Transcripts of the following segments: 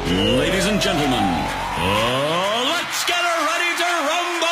Ladies and gentlemen, let's get ready to rumble!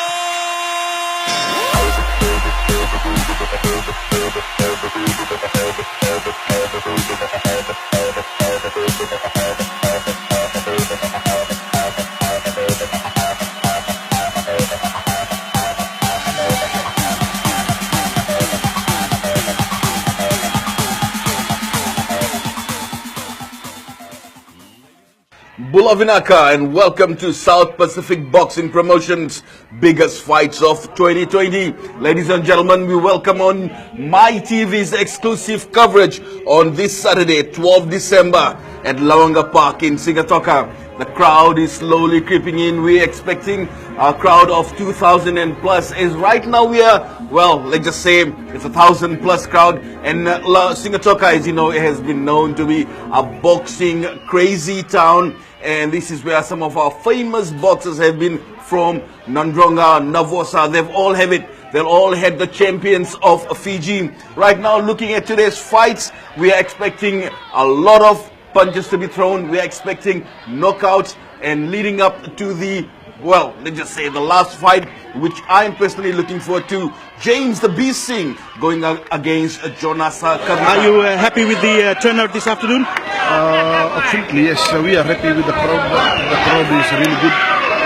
Bulavinaka, and welcome to South Pacific Boxing Promotions' biggest fights of 2020. Ladies and gentlemen, we welcome on My TV's exclusive coverage on this Saturday, 12 December at Lawanga Park in Sigatoka. The crowd is slowly creeping in. We're expecting a crowd of 2,000 and plus. As right now we are, well, let's just say it's 1,000 plus crowd. And Sigatoka, as you know, has been known to be a boxing crazy town. And this is where some of our famous boxers have been from. Nandronga, Navosa, they've all have it. They'll all had the champions of Fiji. Right now, looking at today's fights, we are expecting a lot of punches to be thrown. We are expecting knockouts, and leading up to the, well, let's just say the last fight, which I'm personally looking forward to, James the Beast Singh going against Jonas Karna. Are you happy with the turnout this afternoon? Absolutely, yes. We are happy with the crowd. The crowd is really good.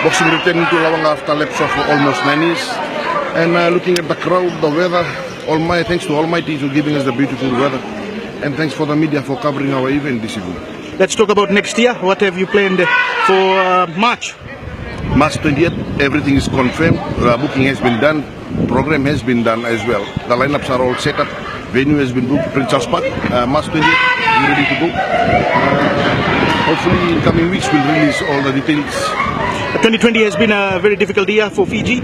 Boxing returning to Lawanga after lapse of almost 9 years. And looking at the crowd, the weather, thanks to Almighty for giving us the beautiful weather. And thanks for the media for covering our event this evening. Let's talk about next year. What have you planned for March? March 20th, everything is confirmed. Booking has been done. Program has been done as well. The lineups are all set up. Venue has been booked, Prince Charles Park. March 20th, we're ready to go. Hopefully in coming weeks we'll release all the details. 2020 has been a very difficult year for Fiji,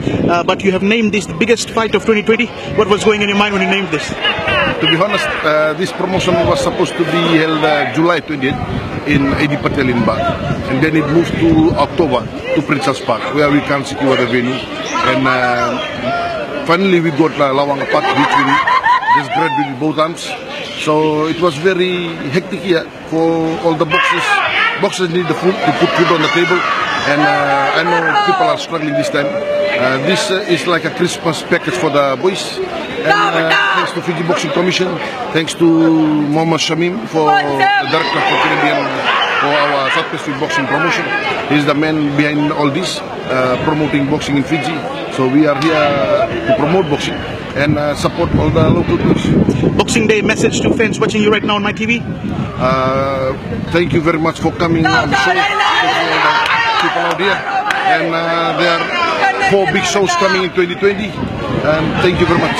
but you have named this the biggest fight of 2020. What was going in your mind when you named this? To be honest, this promotion was supposed to be held July 20th in AD Patel in Bali. And then it moved to October to Prince Charles Park, where we can't secure the venue. And finally we got Lawanga Park, which we just grabbed with both arms. So it was very hectic here for all the boxers. Boxers need the food, to put food on the table. And I know people are struggling this time. This is like a Christmas package for the boys. And thanks to Fiji Boxing Commission, thanks to Mohammed Shamim for the director for Caribbean for our South Pacific Boxing Promotion. He's the man behind all this, promoting boxing in Fiji. So we are here to promote boxing and support all the local boys. Boxing Day message to fans watching you right now on My TV. Thank you very much for coming on the show. People out here, and there are 4 big shows coming in 2020, and thank you very much.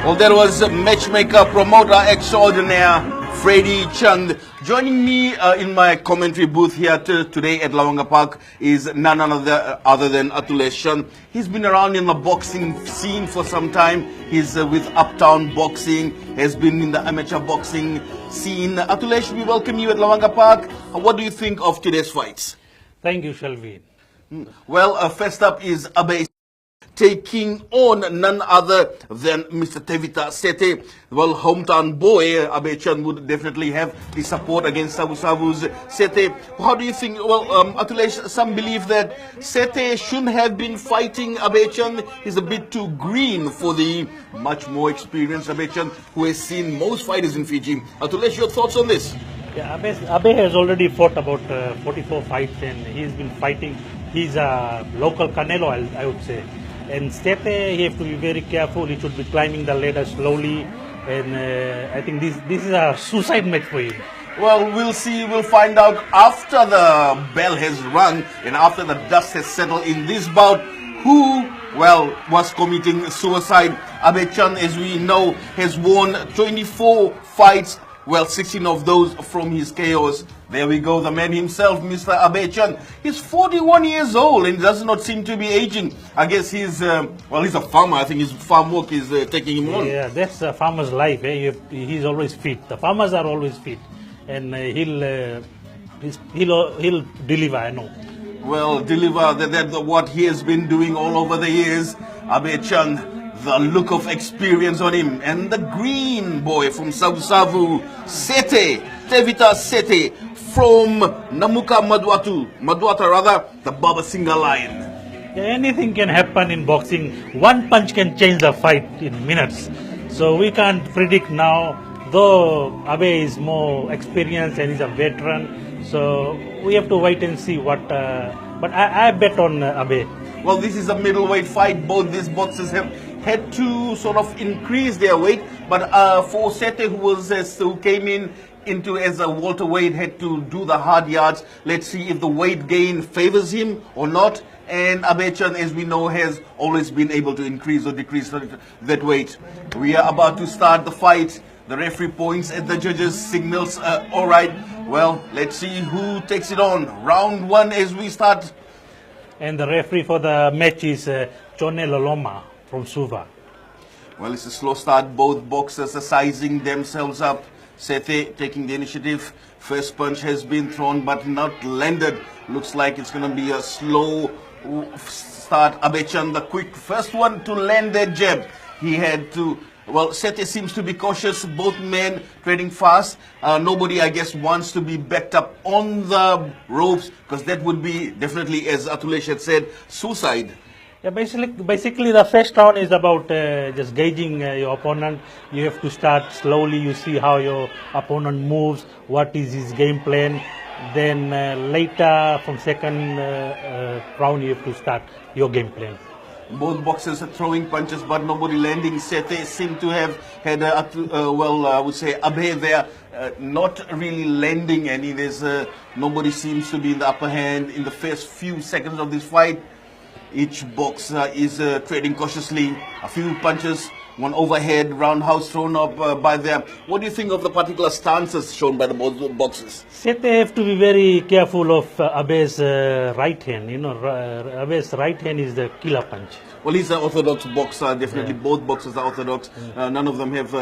Well, there was a matchmaker, promoter extraordinaire, Freddie Chand. Joining me in my commentary booth here today at Lawanga Park is none other than Atulesh Chand. He's been around in the boxing scene for some time. He's with Uptown Boxing, has been in the amateur boxing scene. Atulesh, we welcome you at Lawanga Park. What do you think of today's fights? Thank you, Shelby. Well, first up is Abe taking on none other than Mr. Tevita Sete. Well, hometown boy, Abe Chan would definitely have the support against Sabu Sabu's Sete. How do you think? Well, Atulesh, some believe that Sete shouldn't have been fighting Abe Chan. He's a bit too green for the much more experienced Abe Chan, who has seen most fighters in Fiji. Atulesh, your thoughts on this? Yeah, Abe has already fought about 44 fights, and he's been fighting. He's a local Canelo, I would say. And Sete, he have to be very careful. He should be climbing the ladder slowly. And I think this is a suicide match for him. Well, we'll see. We'll find out after the bell has rung and after the dust has settled in this bout who, well, was committing suicide. Abe Chan, as we know, has won 24 fights. Well, 16 of those from his KOs. There we go, the man himself, Mr. Abe Chan. He's 41 years old and does not seem to be aging. I guess he's, well, he's a farmer. I think his farm work is taking him on. Yeah, that's a farmer's life. He's always fit. The farmers are always fit. And he'll deliver, I know. Well, deliver what he has been doing all over the years. Abe Chan, the look of experience on him. And the green boy from Savu Savu, Sete, Tevita Sete, from Namuka Madwata rather, the Baba Singa Lion. Anything can happen in boxing. One punch can change the fight in minutes. So we can't predict now. Though Abe is more experienced and he's a veteran, so we have to wait and see what. But I bet on Abe. Well, this is a middleweight fight. Both these boxers have had to sort of increase their weight, but for Sete, who came into as a welterweight, had to do the hard yards. Let's see if the weight gain favors him or not. And Abechan, as we know, has always been able to increase or decrease that weight. We are about to start the fight. The referee points at the judges, signals, all right. Well, let's see who takes it on. Round one as we start. And the referee for the match is Chone Loloma from Suva. Well, it's a slow start. Both boxers are sizing themselves up. Sethe taking the initiative. First punch has been thrown but not landed. Looks like it's going to be a slow start. Abechan, the quick first one to land that jab. He had to. Well, Sethe seems to be cautious. Both men trading fast. Nobody, I guess, wants to be backed up on the ropes because that would be definitely, as Atulesh had said, suicide. Yeah, basically the first round is about just gauging your opponent. You have to start slowly. You see how your opponent moves, what is his game plan. Then later, from second round, you have to start your game plan. Both boxers are throwing punches, but nobody landing. Sethe seemed to have had, I would say, Abe there, not really landing any. Nobody seems to be in the upper hand in the first few seconds of this fight. Each boxer is trading cautiously. A few punches, one overhead, roundhouse thrown up by them. What do you think of the particular stances shown by the both boxers? Sethe have to be very careful of Abe's right hand. You know, Abe's right hand is the killer punch. Well, he's an orthodox boxer. Definitely, both boxers are orthodox. None of them have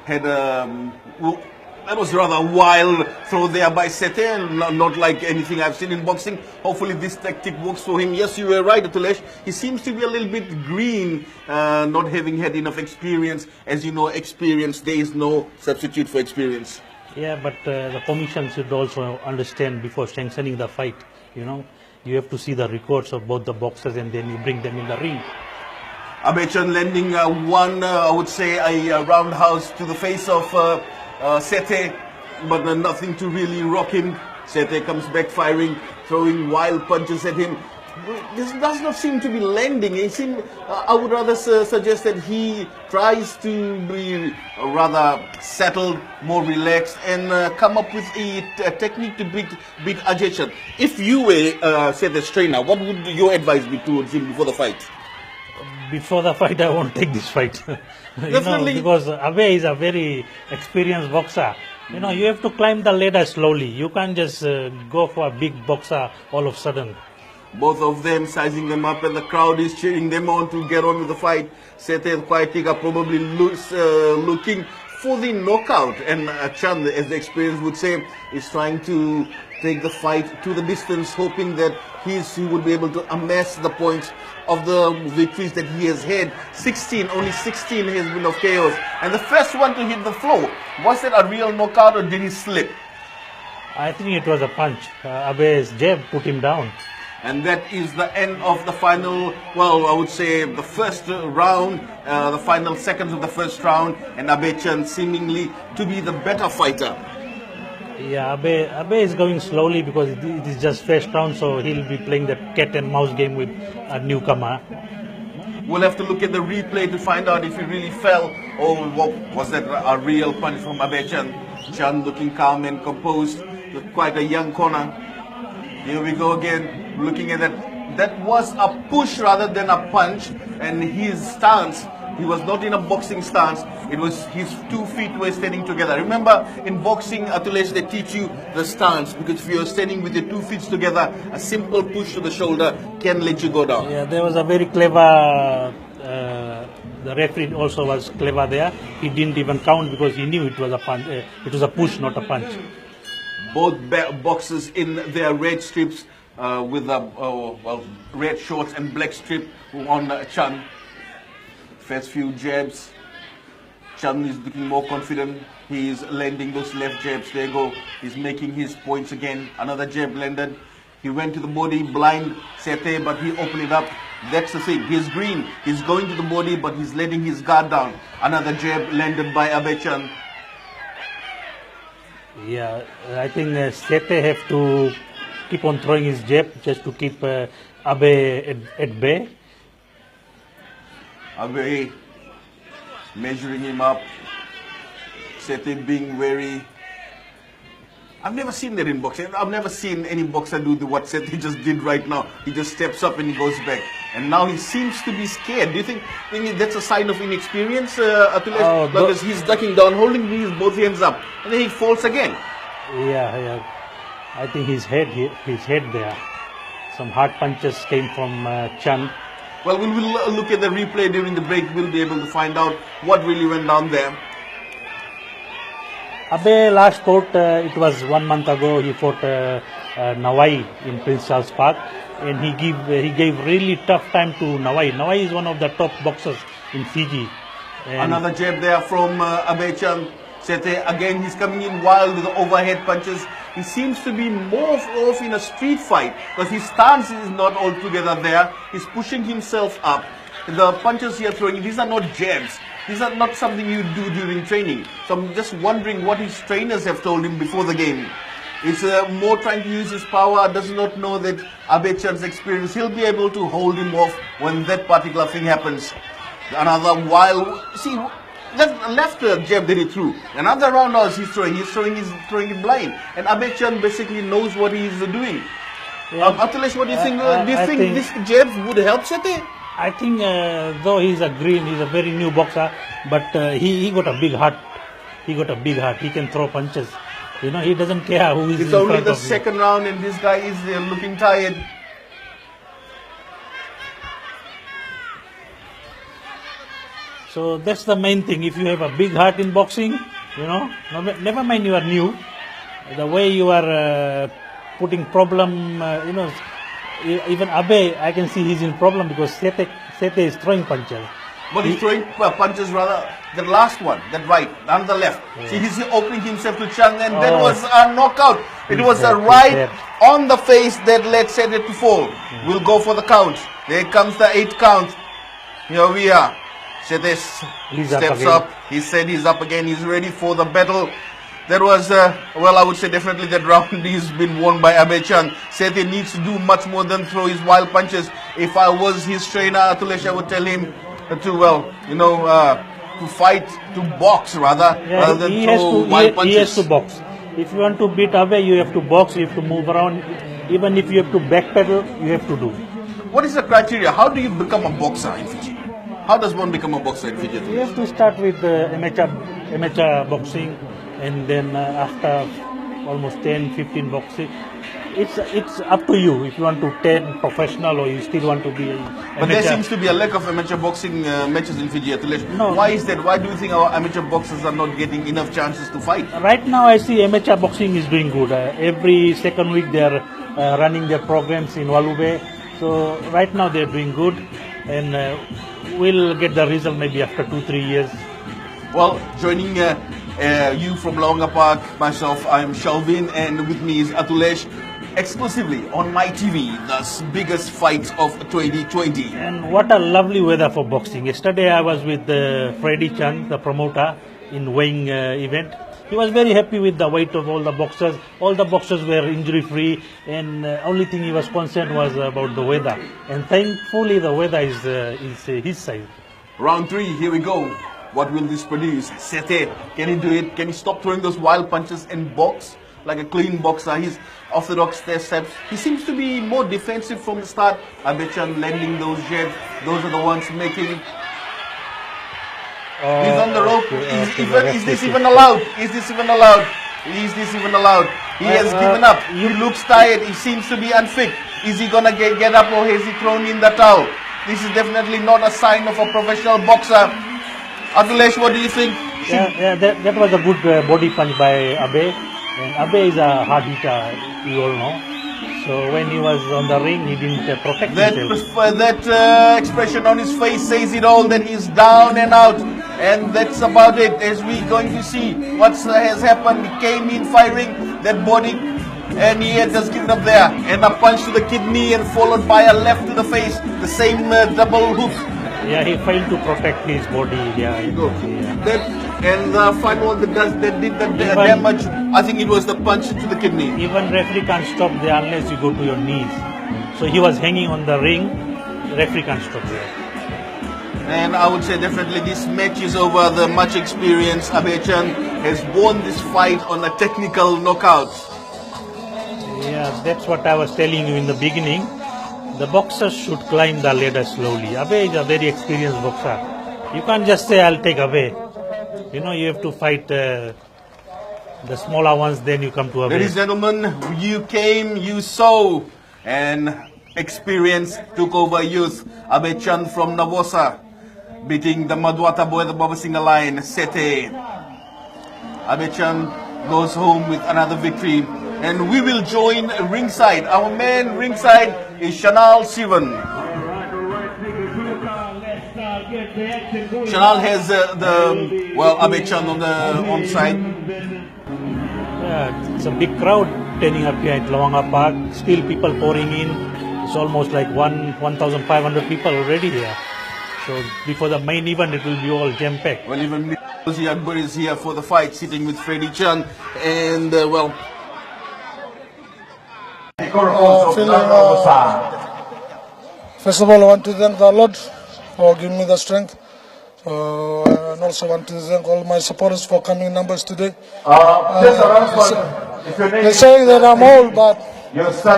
had. That was rather a wild throw there by Sethe, not like anything I've seen in boxing. Hopefully this tactic works for him. Yes, you were right, Atulesh. He seems to be a little bit green, not having had enough experience. As you know, experience, there is no substitute for experience. Yeah, but the commission should also understand before sanctioning the fight. You know, you have to see the records of both the boxers and then you bring them in the ring. Abechan landing one, I would say, a roundhouse to the face of Sethe, but nothing to really rock him. Sethe comes back firing, throwing wild punches at him. This does not seem to be landing. I would rather suggest that he tries to be rather settled, more relaxed, and come up with a technique to beat Ajay. If you were Sethe's trainer, what would your advice be towards him before the fight? Before the fight, I won't take this fight. Definitely. Because Abe is a very experienced boxer. You know, you have to climb the ladder slowly. You can't just go for a big boxer all of a sudden. Both of them sizing them up and the crowd is cheering them on to get on with the fight. Sethe and Kwaitika probably looking for the knockout. And Chand, as the experience would say, is trying to take the fight to the distance, hoping that he would be able to amass the points of the victories that he has had. Only 16 has been of chaos. And the first one to hit the floor, was it a real knockout or did he slip? I think it was a punch. Abe's jab put him down. And that is the end of the final, well, I would say the first round, the final seconds of the first round, and Abechan seemingly to be the better fighter. Yeah, Abe is going slowly because it is just first round, so he'll be playing the cat and mouse game with a newcomer. We'll have to look at the replay to find out if he really fell or was that a real punch from Abechan. Chan looking calm and composed with quite a young corner. Here we go again, looking at that. That was a push rather than a punch, and his stance, he was not in a boxing stance. It was his 2 feet were standing together. Remember, in boxing, Atulesh, they teach you the stance, because if you're standing with your 2 feet together, a simple push to the shoulder can let you go down. Yeah, there was a very clever, the referee also was clever there. He didn't even count because he knew it was a punch. It was a push, not a punch. Both boxers in their red strips with red shorts and black strip on Chan. First few jabs. Chan is looking more confident. He is landing those left jabs. There you go. He's making his points again. Another jab landed. He went to the body, blind Sete, but he opened it up. That's the thing. He's green. He's going to the body, but he's letting his guard down. Another jab landed by Abe Chan. Yeah, I think Sete have to keep on throwing his jab just to keep Abe at bay. Abe measuring him up. Sete being wary. I've never seen that in boxing. I've never seen any boxer do what Sete just did right now. He just steps up and he goes back. And now he seems to be scared. Do you think that's a sign of inexperience, Atulesh? Because he's ducking down, holding his both hands up, and then he falls again. Yeah. I think his head there. Some hard punches came from Chan. Well, we will look at the replay during the break. We'll be able to find out what really went down there. Abe last fought, it was 1 month ago, he fought Nawai in Prince Charles Park, and he gave really tough time to Nawai. Nawai is one of the top boxers in Fiji. And another jab there from Abe Chan. Sete, again, he's coming in wild with the overhead punches. He seems to be more off in a street fight because his stance is not altogether there. He's pushing himself up. The punches he is throwing, these are not jabs. These are not something you do during training. So I'm just wondering what his trainers have told him before the game. He's more trying to use his power, does not know that Abe Chan's experience. He'll be able to hold him off when that particular thing happens. Another wild, see, left jab that he threw. Another roundhouse he's throwing it blind. And Abe Chan basically knows what he's doing. Yeah. Atulesh, what do you think? Do you think this jab would help Sete? I think though he's a very new boxer, but he got a big heart. He got a big heart. He can throw punches. You know, he doesn't care who is in front of him. It's only the second round and this guy is looking tired. So that's the main thing. If you have a big heart in boxing, you know, never mind you are new, the way you are putting problem, you know, even Abe, I can see he's in problem because Sete is throwing punches. But he's throwing punches rather, the last one, that right, on the left. Yeah. See, he's opening himself to Chan and that was a knockout. It was a right on the face that led Sete to fall. Yeah. We'll go for the count. There comes the 8th count. Here we are. Sete steps up. He said he's up again. He's ready for the battle. That was, well, I would say definitely that round has been won by Abe Chan. Sete needs to do much more than throw his wild punches. If I was his trainer, Atulesh, I would tell him to, well, you know, to fight, to box rather than throw wild punches. He has to box. If you want to beat Abe, you have to box, you have to move around. Even if you have to backpedal, you have to do. What is the criteria? How do you become a boxer in Fiji? How does one become a boxer in Fiji? You have to start with amateur boxing, and then after almost 10, 15 boxing, it's up to you if you want to turn professional or you still want to be amateur. But there seems to be a lack of amateur boxing matches in Fiji, Atulesh. No. Why is that? Why do you think our amateur boxers are not getting enough chances to fight? Right now I see amateur boxing is doing good. Every second week they are running their programs in Walube. So right now they are doing good, and we'll get the result maybe after 2-3 years. Well, joining you from Laonga Park, myself, I'm Shalvin, and with me is Atulesh, exclusively on my TV, the biggest fight of 2020. And what a lovely weather for boxing. Yesterday I was with Freddy Chan, the promoter, in weighing event. He was very happy with the weight of all the boxers. All the boxers were injury-free, and only thing he was concerned was about the weather. And thankfully the weather is his side. Round 3, here we go. What will this produce? Sete, can he do it? Can he stop throwing those wild punches and box like a clean boxer? He's orthodox steps. He seems to be more defensive from the start. Abe Chan landing those jabs. Those are the ones making. He's on the rope. Is this even allowed? Is this even allowed? Is this even allowed? He has given up. He looks tired. He seems to be unfit. Is he gonna get up or has he thrown in the towel? This is definitely not a sign of a professional boxer. Atulesh, what do you think? That was a good body punch by Abe. And Abe is a hard hitter, you all know. So when he was on the ring, he didn't protect himself. That expression on his face says it all, that he's down and out. And that's about it, as we're going to see what has happened. He came in firing that body, and he had just given up there. And a punch to the kidney and followed by a left to the face, the same double hook. Yeah, he failed to protect his body. Yeah, And the final one that did the damage, I think it was the punch to the kidney. Even referee can't stop there unless you go to your knees. So he was hanging on the ring. Referee can't stop there. And I would say definitely this match is over. The much experienced Sebastian has won this fight on a technical knockout. Yeah, that's what I was telling you in the beginning. The boxers should climb the ladder slowly. Abe is a very experienced boxer. You can't just say, I'll take Abe. You know, you have to fight the smaller ones, then you come to Abe. Ladies and gentlemen, you came, you saw, and experience took over youth. Abe Chan from Navosa, beating the Madwata boy, the Babasinga line, Sete. Abe Chan goes home with another victory. And we will join ringside. Our man ringside is Shanal Sivan. Shanal has Abe Chan on the onside. Yeah, it's a big crowd turning up here at Lawanga Park. Still people pouring in. It's almost like 1,500 people already here. So before the main event, it will be all jam-packed. Well, even Josie Akbar is here for the fight, sitting with Freddie Chan. And, first of all, I want to thank the Lord for giving me the strength. And also want to thank all my supporters for coming in numbers today. They say that I'm old, but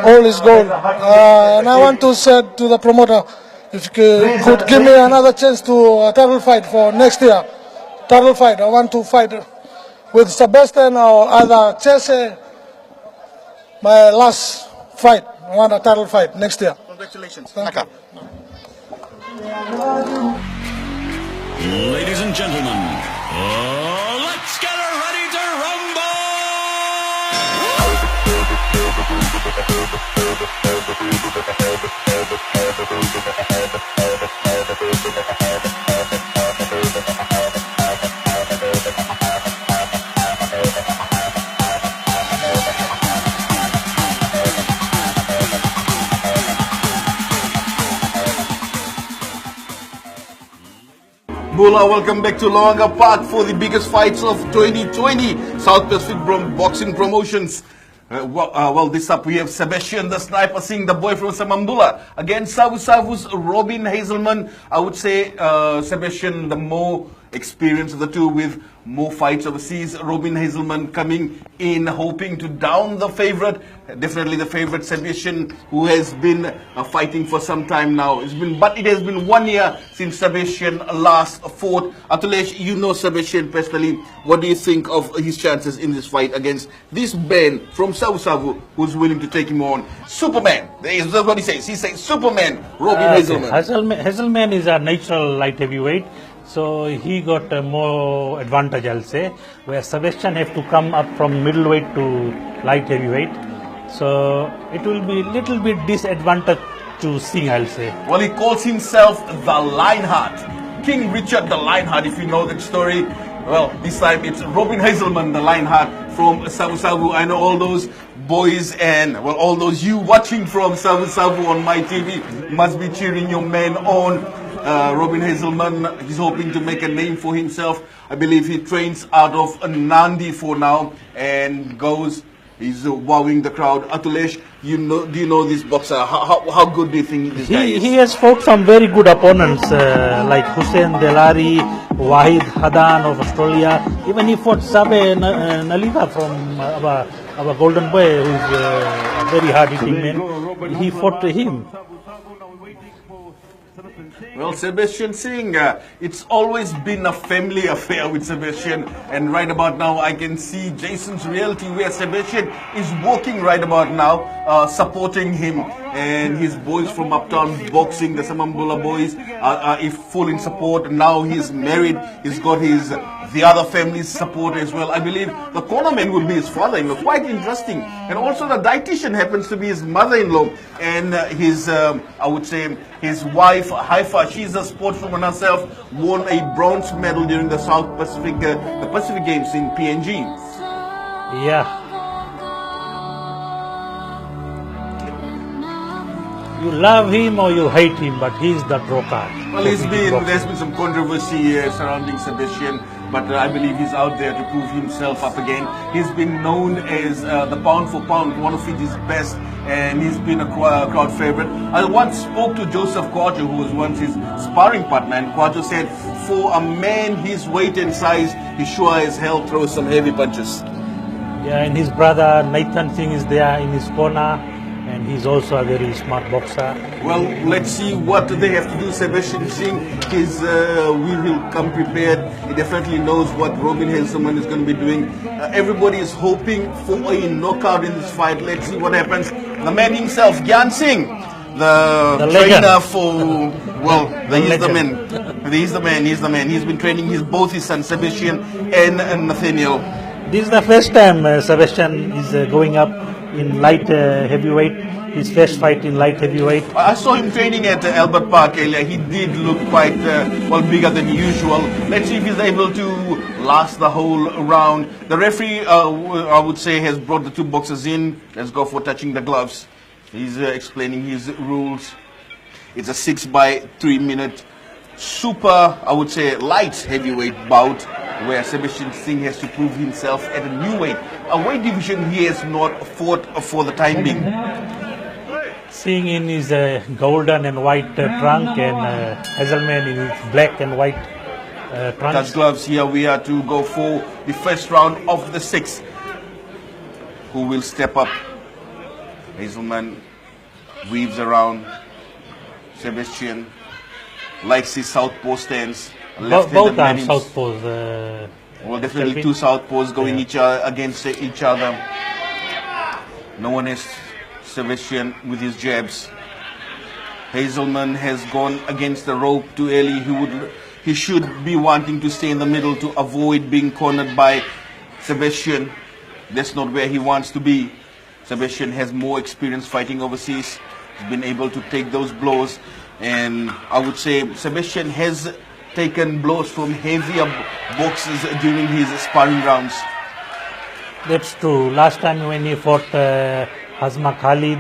all is gold. And I want to say to the promoter, if you could give me another chance to a title fight for next year. Title fight. I want to fight with Sebastian or either Chese. My last fight. I want a title fight next year. Congratulations. Thank you. Ladies and gentlemen, let's get ready to rumble! Bula, welcome back to Lawanga Park for the biggest fights of 2020. South Pacific Boxing Promotions. This up we have Sebastian the Sniper Singh, the boy from Samambula, against Savu Savu's Robin Hazelman. I would say Sebastian the more experienced of the two, with more fights overseas. Robin Hazelman coming in hoping to down the favorite. Definitely the favorite, Sebastian, who has been fighting for some time now. But it has been 1 year since Sebastian last fought. Atulesh, you know Sebastian personally. What do you think of his chances in this fight against this man from Savu Savu who's willing to take him on? Superman. That's what he says. He says Superman, Robin Hazelman. Hazelman is a natural light heavyweight. So he got more advantage, I'll say, where Sebastian have to come up from middleweight to light heavyweight. So it will be little bit disadvantage to Singh, I'll say. Well, he calls himself the Lionheart. King Richard the Lionheart, if you know that story. Well, this time it's Robin Hazelman, the Lionheart from Savu Savu. I know all those boys and, well, all those you watching from Savu Savu on my TV must be cheering your man on. Robin Hazelman, he's hoping to make a name for himself. I believe he trains out of Nandi for now and he's wowing the crowd. Atulesh, do you know this boxer? How good do you think this guy is? He has fought some very good opponents like Hussein Delari, Wahid Hadan of Australia. Even he fought Sabe Naliva from our golden boy, who's a very hard-hitting man. He fought him. Well, Sebastian Singh, it's always been a family affair with Sebastian, and right about now I can see Jason's reality where Sebastian is working right about now, supporting him, and his boys from Uptown Boxing, the Samambula boys, are full in support. Now he's married, he's got the other family's support as well. I believe the cornerman will be his father-in-law. Quite interesting. And also the dietitian happens to be his mother-in-law, and I would say his wife Haifa. She's a sportswoman herself, won a bronze medal during the South Pacific, the Pacific Games in PNG. Yeah. You love him or you hate him, but he's the draw card. Well, there's been some controversy surrounding Sebastian, but I believe he's out there to prove himself up again. He's been known as the pound for pound, one of Fiji's best, and he's been a crowd favorite. I once spoke to Joseph Kwajo, who was once his sparring partner, and Kwajo said, for a man his weight and size, he sure as hell throws some heavy punches. Yeah, and his brother Nathan Singh is there in his corner, and he's also a very smart boxer. Well, let's see what they have to do. Sebastian Singh will come prepared. He definitely knows what Robin Hazelman is going to be doing. Everybody is hoping for a knockout in this fight. Let's see what happens. The man himself, Gyan Singh, the trainer for, well, he's the man. He's the man. He's been training both his son Sebastian and Nathaniel. This is the first time Sebastian is going up in light heavyweight. His first fight in light heavyweight. I saw him training at Albert Park earlier. He did look quite bigger than usual. Let's see if he's able to last the whole round. The referee, I would say, has brought the two boxers in. Let's go for touching the gloves. He's explaining his rules. It's a 6 by 3 minute super, I would say, light heavyweight bout, where Sebastian Singh has to prove himself at a new weight, a weight division he has not fought for the time being. Singh in his golden and white trunk, and Hazelman in his black and white trunks. Touch gloves. Here we are to go for the first round of the 6. Who will step up? Hazelman weaves around. Sebastian likes his southpaw stance. Both are southpaws. Well, definitely two southpaws going against each other. No one has Sebastian with his jabs. Hazelman has gone against the rope too early. He should be wanting to stay in the middle to avoid being cornered by Sebastian. That's not where he wants to be. Sebastian has more experience fighting overseas. He's been able to take those blows, and I would say Sebastian has taken blows from heavier boxers during his sparring rounds. That's true. Last time when he fought Hazma Khalid,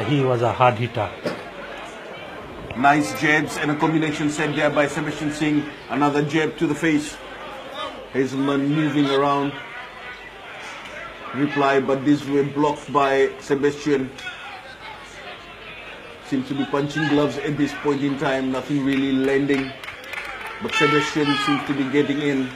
he was a hard hitter. Nice jabs and a combination set there by Sebastian Singh. Another jab to the face. Hazelman moving around. Reply, but these were blocked by Sebastian. Seems to be punching gloves at this point in time. Nothing really landing. But Sebastian seems to be getting in.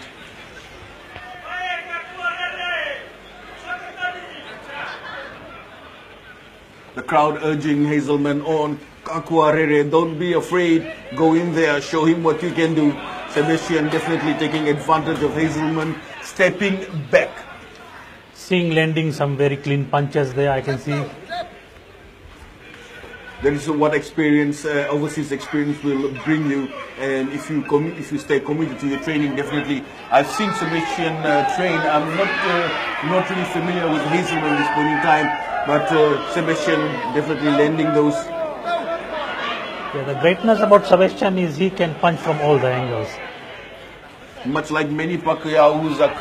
The crowd urging Hazelman on. Kakuarere, don't be afraid. Go in there. Show him what you can do. Sebastian definitely taking advantage of Hazelman. Stepping back. Singh landing some very clean punches there, I can see. That is what experience, overseas experience will bring you. And if you stay committed to your training, definitely. I've seen Sebastian train. I'm not really familiar with Hazelman at this point in time, but Sebastian definitely landing those. Yeah, the greatness about Sebastian is he can punch from all the angles. Much like Manny Pacquiao, who's a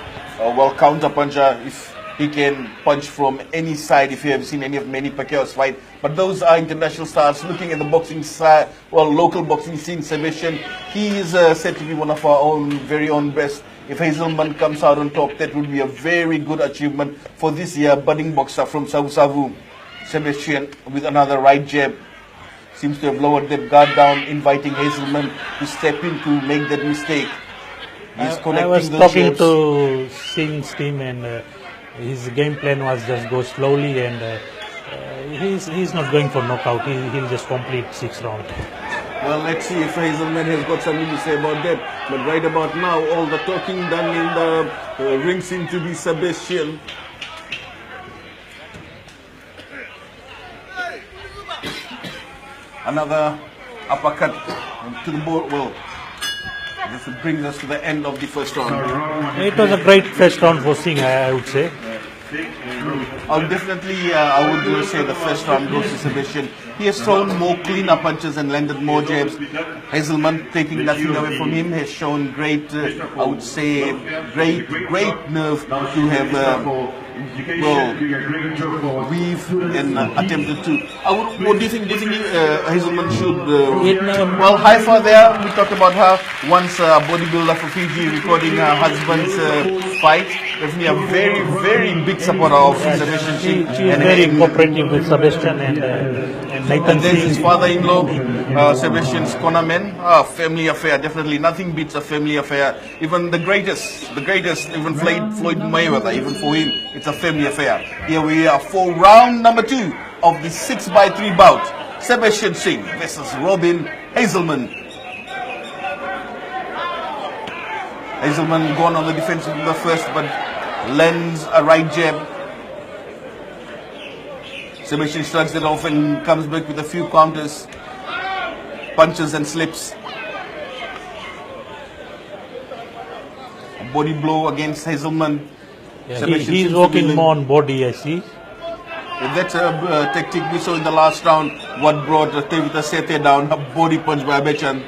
counter puncher. If he can punch from any side, if you have seen any of Manny Pacquiao's fight. But those are international stars. Looking at the boxing side, local boxing scene, Sebastian, he is said to be one of our own, very own best. If Hazelman comes out on top, that would be a very good achievement for this year budding boxer from Savu Savu. Sebastian with another right jab. Seems to have lowered that guard down, inviting Hazelman to step in to make that mistake. He's connecting I was those talking jabs. to Singh's team, and his game plan was just go slowly, and he's not going for knockout. He'll just complete 6 rounds. Well, let's see if Hazelman has got something to say about that. But right about now, all the talking done in the ring seems to be Sebastian. Another uppercut to the board. Well, this brings us to the end of the first round. It was a great first round for Singh, I would say. Definitely, I would say the first round goes to Sebastian. He has thrown more cleaner punches and landed more jabs. Hazelman, taking nothing away from him, has shown great, I would say, great nerve to have weave and attempted to. What do you think? Do you think Hazelman should? Well, Haifa there. We talked about her once a bodybuilder for Fiji, recording her husband's fight. Definitely a very big supporter of Sebastian. She is very cooperative with Sebastian and Nathan. And then his father-in-law, Sebastian's cornerman. Family affair. Definitely nothing beats a family affair. Even the greatest, even Floyd Mayweather, even for him, it's a family affair. Here we are for round number 2 of the 6x3 bout. Sebastian Singh versus Robin Hazelman. Hazelman gone on the defensive in the first, but lands a right jab. Sebastian shrugs it off and comes back with a few counters, punches and slips. A body blow against Hazelman. Yeah, he's working more on body, I see. That's a tactic we saw in the last round. What brought Tevita Sethe down, a body punch by Abechan.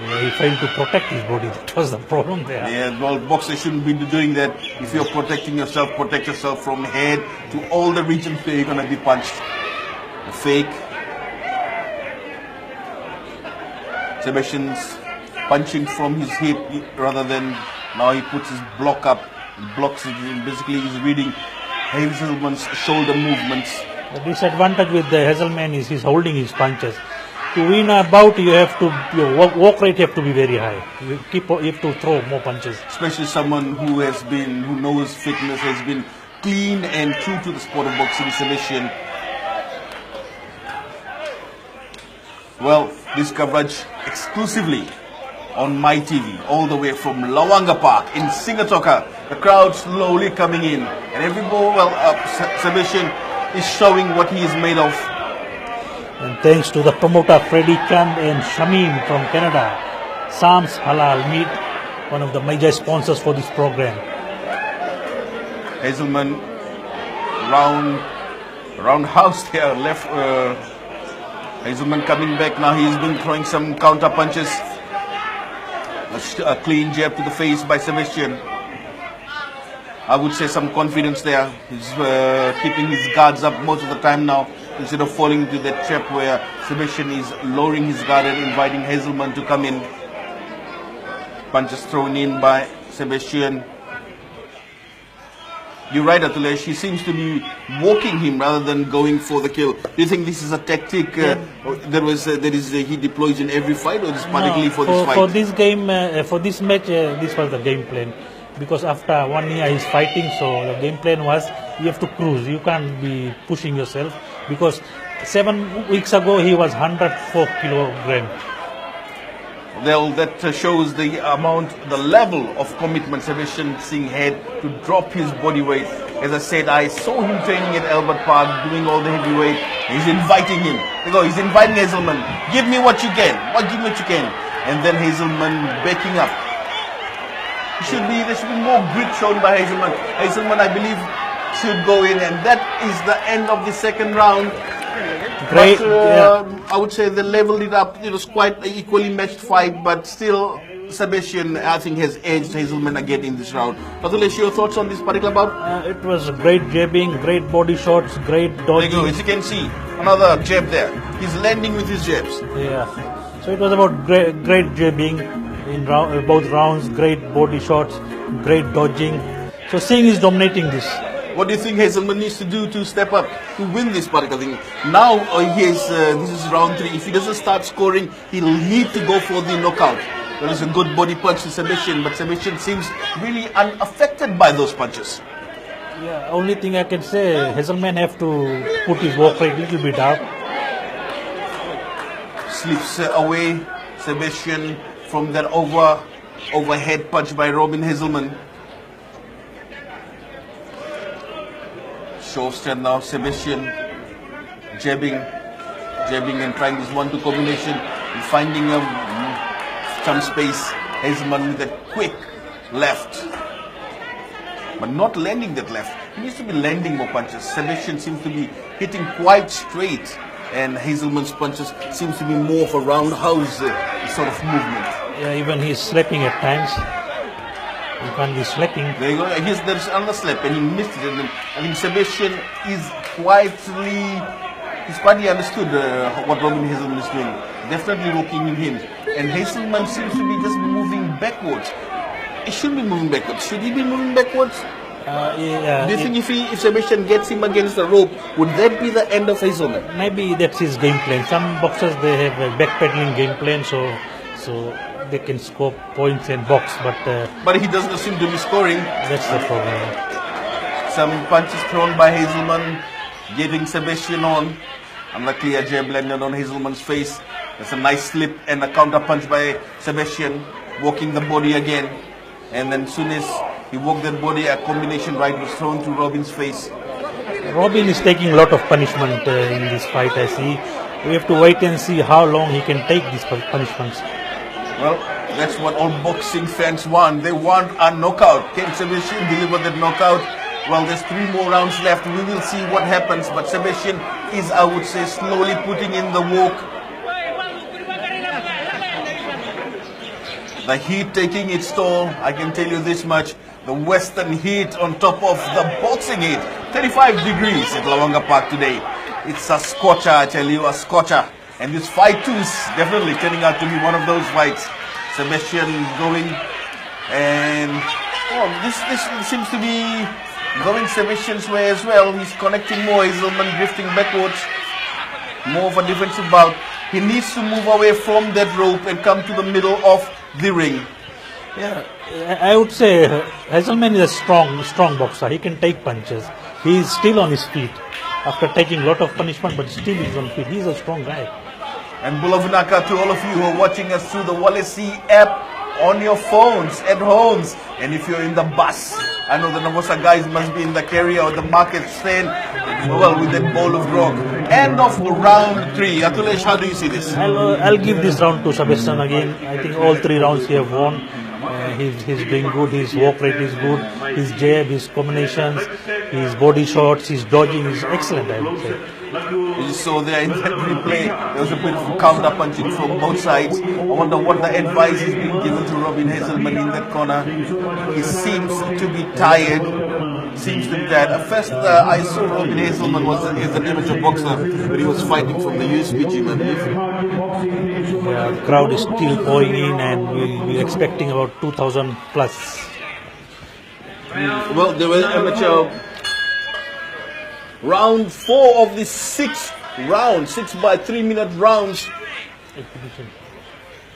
Yeah, he failed to protect his body. That was the problem there. Yeah, well, boxers shouldn't be doing that. If you're protecting yourself, protect yourself from head to all the regions where you're going to be punched. The fake. Sebastian's punching from his hip rather than now he puts his block up. He blocks it. Basically, he's reading Hazelman's shoulder movements. The disadvantage with the Hazelman is he's holding his punches. To win a bout, you have to your walk rate have to be very high. You have to throw more punches. Especially someone who knows fitness, has been clean and true to the sport of boxing, Sebastian. Well, this coverage exclusively on my TV, all the way from Lawanga Park in Singatoka. The crowd slowly coming in, and Sebastian is showing what he is made of. And thanks to the promoter Freddie Chand and Shamim from Canada, Sam's Halal Meat, one of the major sponsors for this program. Hazelman roundhouse there, left. Hazelman coming back now. He's been throwing some counter punches. A clean jab to the face by Sebastian. I would say some confidence there. He's keeping his guards up most of the time now, instead of falling into that trap where Sebastian is lowering his guard and inviting Hazelman to come in. Punches thrown in by Sebastian. You're right, Atulesh. He seems to be walking him rather than going for the kill. Do you think this is a tactic he deploys in every fight, or just particularly for this fight? For this game, for this match, this was the game plan. Because after 1 year he's fighting, so the game plan was you have to cruise. You can't be pushing yourself, because 7 weeks ago he was 104 kilograms. Well, that shows the level of commitment Sebastian Singh had to drop his body weight. As I said, I saw him training at Albert Park, doing all the heavyweight. He's inviting him. He's inviting Hazelman. Give me what you can. Give me what you can. And then Hazelman backing up. There should be more grit shown by Hazelman. Hazelman, I believe, should go in, and that is the end of the second round. Great. But, I would say they leveled it up. It was quite an equally matched fight, but still, Sebastian, I think, has edged Hazelman again in this round. Patulesh, your thoughts on this particular bout? It was great jabbing, great body shots, great dodging. There you go. As you can see, another jab there. He's landing with his jabs. Yeah. So it was about great jabbing in both rounds, great body shots, great dodging. So Singh is dominating this. What do you think Hazelman needs to do to step up to win this particular thing? Now this is round 3. If he doesn't start scoring, he'll need to go for the knockout. There is a good body punch to Sebastian, but Sebastian seems really unaffected by those punches. Yeah, only thing I can say, Hazelman have to put his work rate a little bit up. Slips away Sebastian from that overhead punch by Robin Hazelman. Show strength now, Sebastian jabbing and trying this 1-2 combination and finding some space. Hazelman with a quick left, but not landing that left. he needs to be landing more punches. Sebastian seems to be hitting quite straight, and Hazelman's punches seems to be more of a roundhouse sort of movement. Yeah, even he's slapping at times. You can't be slapping. There you go. There's another slap, and he missed it. And I think Sebastian is he's quietly understood what Robin Hazelman is doing. Definitely working him. And Hazelman seems to be just moving backwards. He should be moving backwards. Should he be moving backwards? Do you think if Sebastian gets him against the rope, would that be the end of Hazelman? Maybe that's his game plan. Some boxers, they have a backpedaling game plan, so they can score points and box, but he doesn't seem to be scoring. That's the problem. Some punches thrown by Hazelman, getting Sebastian on. Unluckily, a jab landed on Hazelman's face. There's a nice slip and a counter punch by Sebastian, walking the body again. And then as soon as he walked that body, a combination right was thrown to Robin's face. Robin is taking a lot of punishment in this fight, I see. We have to wait and see how long he can take these punishments. Well, that's what all boxing fans want. They want a knockout. Can Sebastian deliver that knockout? Well, there's 3 more rounds left. We will see what happens. But Sebastian is, I would say, slowly putting in the work. The heat taking its toll. I can tell you this much. The western heat on top of the boxing heat. 35 degrees at Lawanga Park today. It's a scorcher, I tell you, a scorcher. And this fight too is definitely turning out to be one of those fights. Sebastian going, and this seems to be going Sebastian's way as well. He's connecting more. Hazelman drifting backwards. More of a defensive bout. He needs to move away from that rope and come to the middle of the ring. Yeah, I would say Hazelman is a strong boxer. He can take punches. He is still on his feet after taking a lot of punishment, but still he's on feet. He's a strong guy. And Bulavinaka to all of you who are watching us through the Walesi app on your phones, at homes. And if you're in the bus, I know the Navosa guys must be in the carrier or the market stand, well, with that bowl of grog. End of round 3. Atulesh, how do you see this? I'll give this round to Sebastian again. I think all 3 rounds he have won. He's doing good. His walk rate is good. His jab, his combinations, his body shots, his dodging is excellent, I would say. You saw there in that replay, there was a bit of counter punching from both sides. I wonder what the advice is being given to Robin Hazelman in that corner. He seems to be tired. Seems to be tired. At first, I saw Robin Hazelman is an amateur boxer, but he was fighting from the USP gym, I believe. Yeah, the crowd is still pouring in, and we're expecting about 2,000 plus. Well, they were amateur. Round 4 of the 6th round, 6 by 3 minute rounds.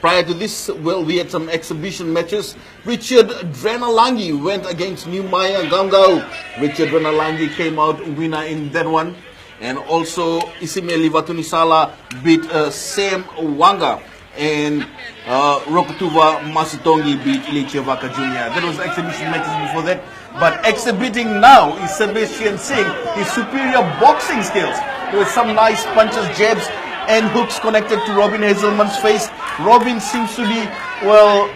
Prior to this, well, we had some exhibition matches. Richard Drenalangi went against Numaya Gangau. Richard Drenalangi came out winner in that one. And also Isimeli Vatunisala beat Sam Wanga. And Rokutuva Masitongi beat Ilichevaka Jr. That was exhibition matches before that. But exhibiting now is Sebastian Singh, his superior boxing skills. With some nice punches, jabs, and hooks connected to Robin Hazelman's face. Robin seems to be, well,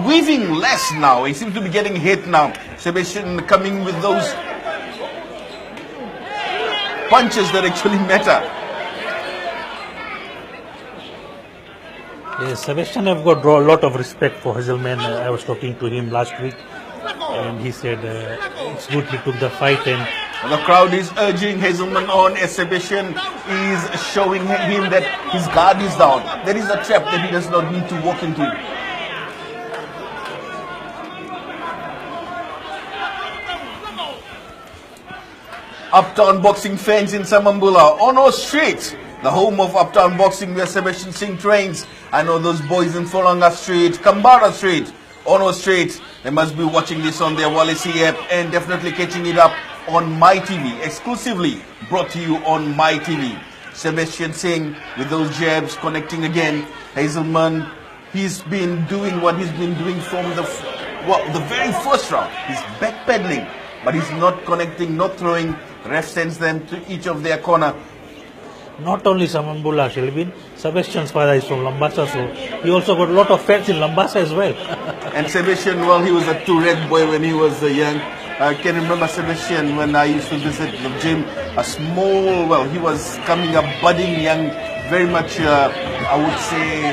weaving less now. He seems to be getting hit now. Sebastian coming with those punches that actually matter. Yes, Sebastian have got a lot of respect for Hazelman. I was talking to him last week, and he said it's good he took the fight. And the crowd is urging Hazelman on as Sebastian is showing him that his guard is down. There is a trap that he does not need to walk into. Uptown boxing fans in Samambula, Ono Street, the home of Uptown Boxing where Sebastian Singh trains. I know those boys in Folanga Street, Kambara Street, Ono Street. They must be watching this on their Walesi app and definitely catching it up on My TV, exclusively brought to you on My TV. Sebastian Singh with those jabs connecting again. Hazelman, he's been doing what he's been doing from the very first round. He's backpedaling, but he's not connecting, not throwing. Ref sends them to each of their corner. not only Samambula, Shelvin, Sebastian's father is from Lambasa, so he also got a lot of fans in Lambasa as well. And Sebastian, well, he was a Tourette boy when he was young. I can remember Sebastian when I used to visit the gym. A small, well, he was coming up, budding young, very much, I would say,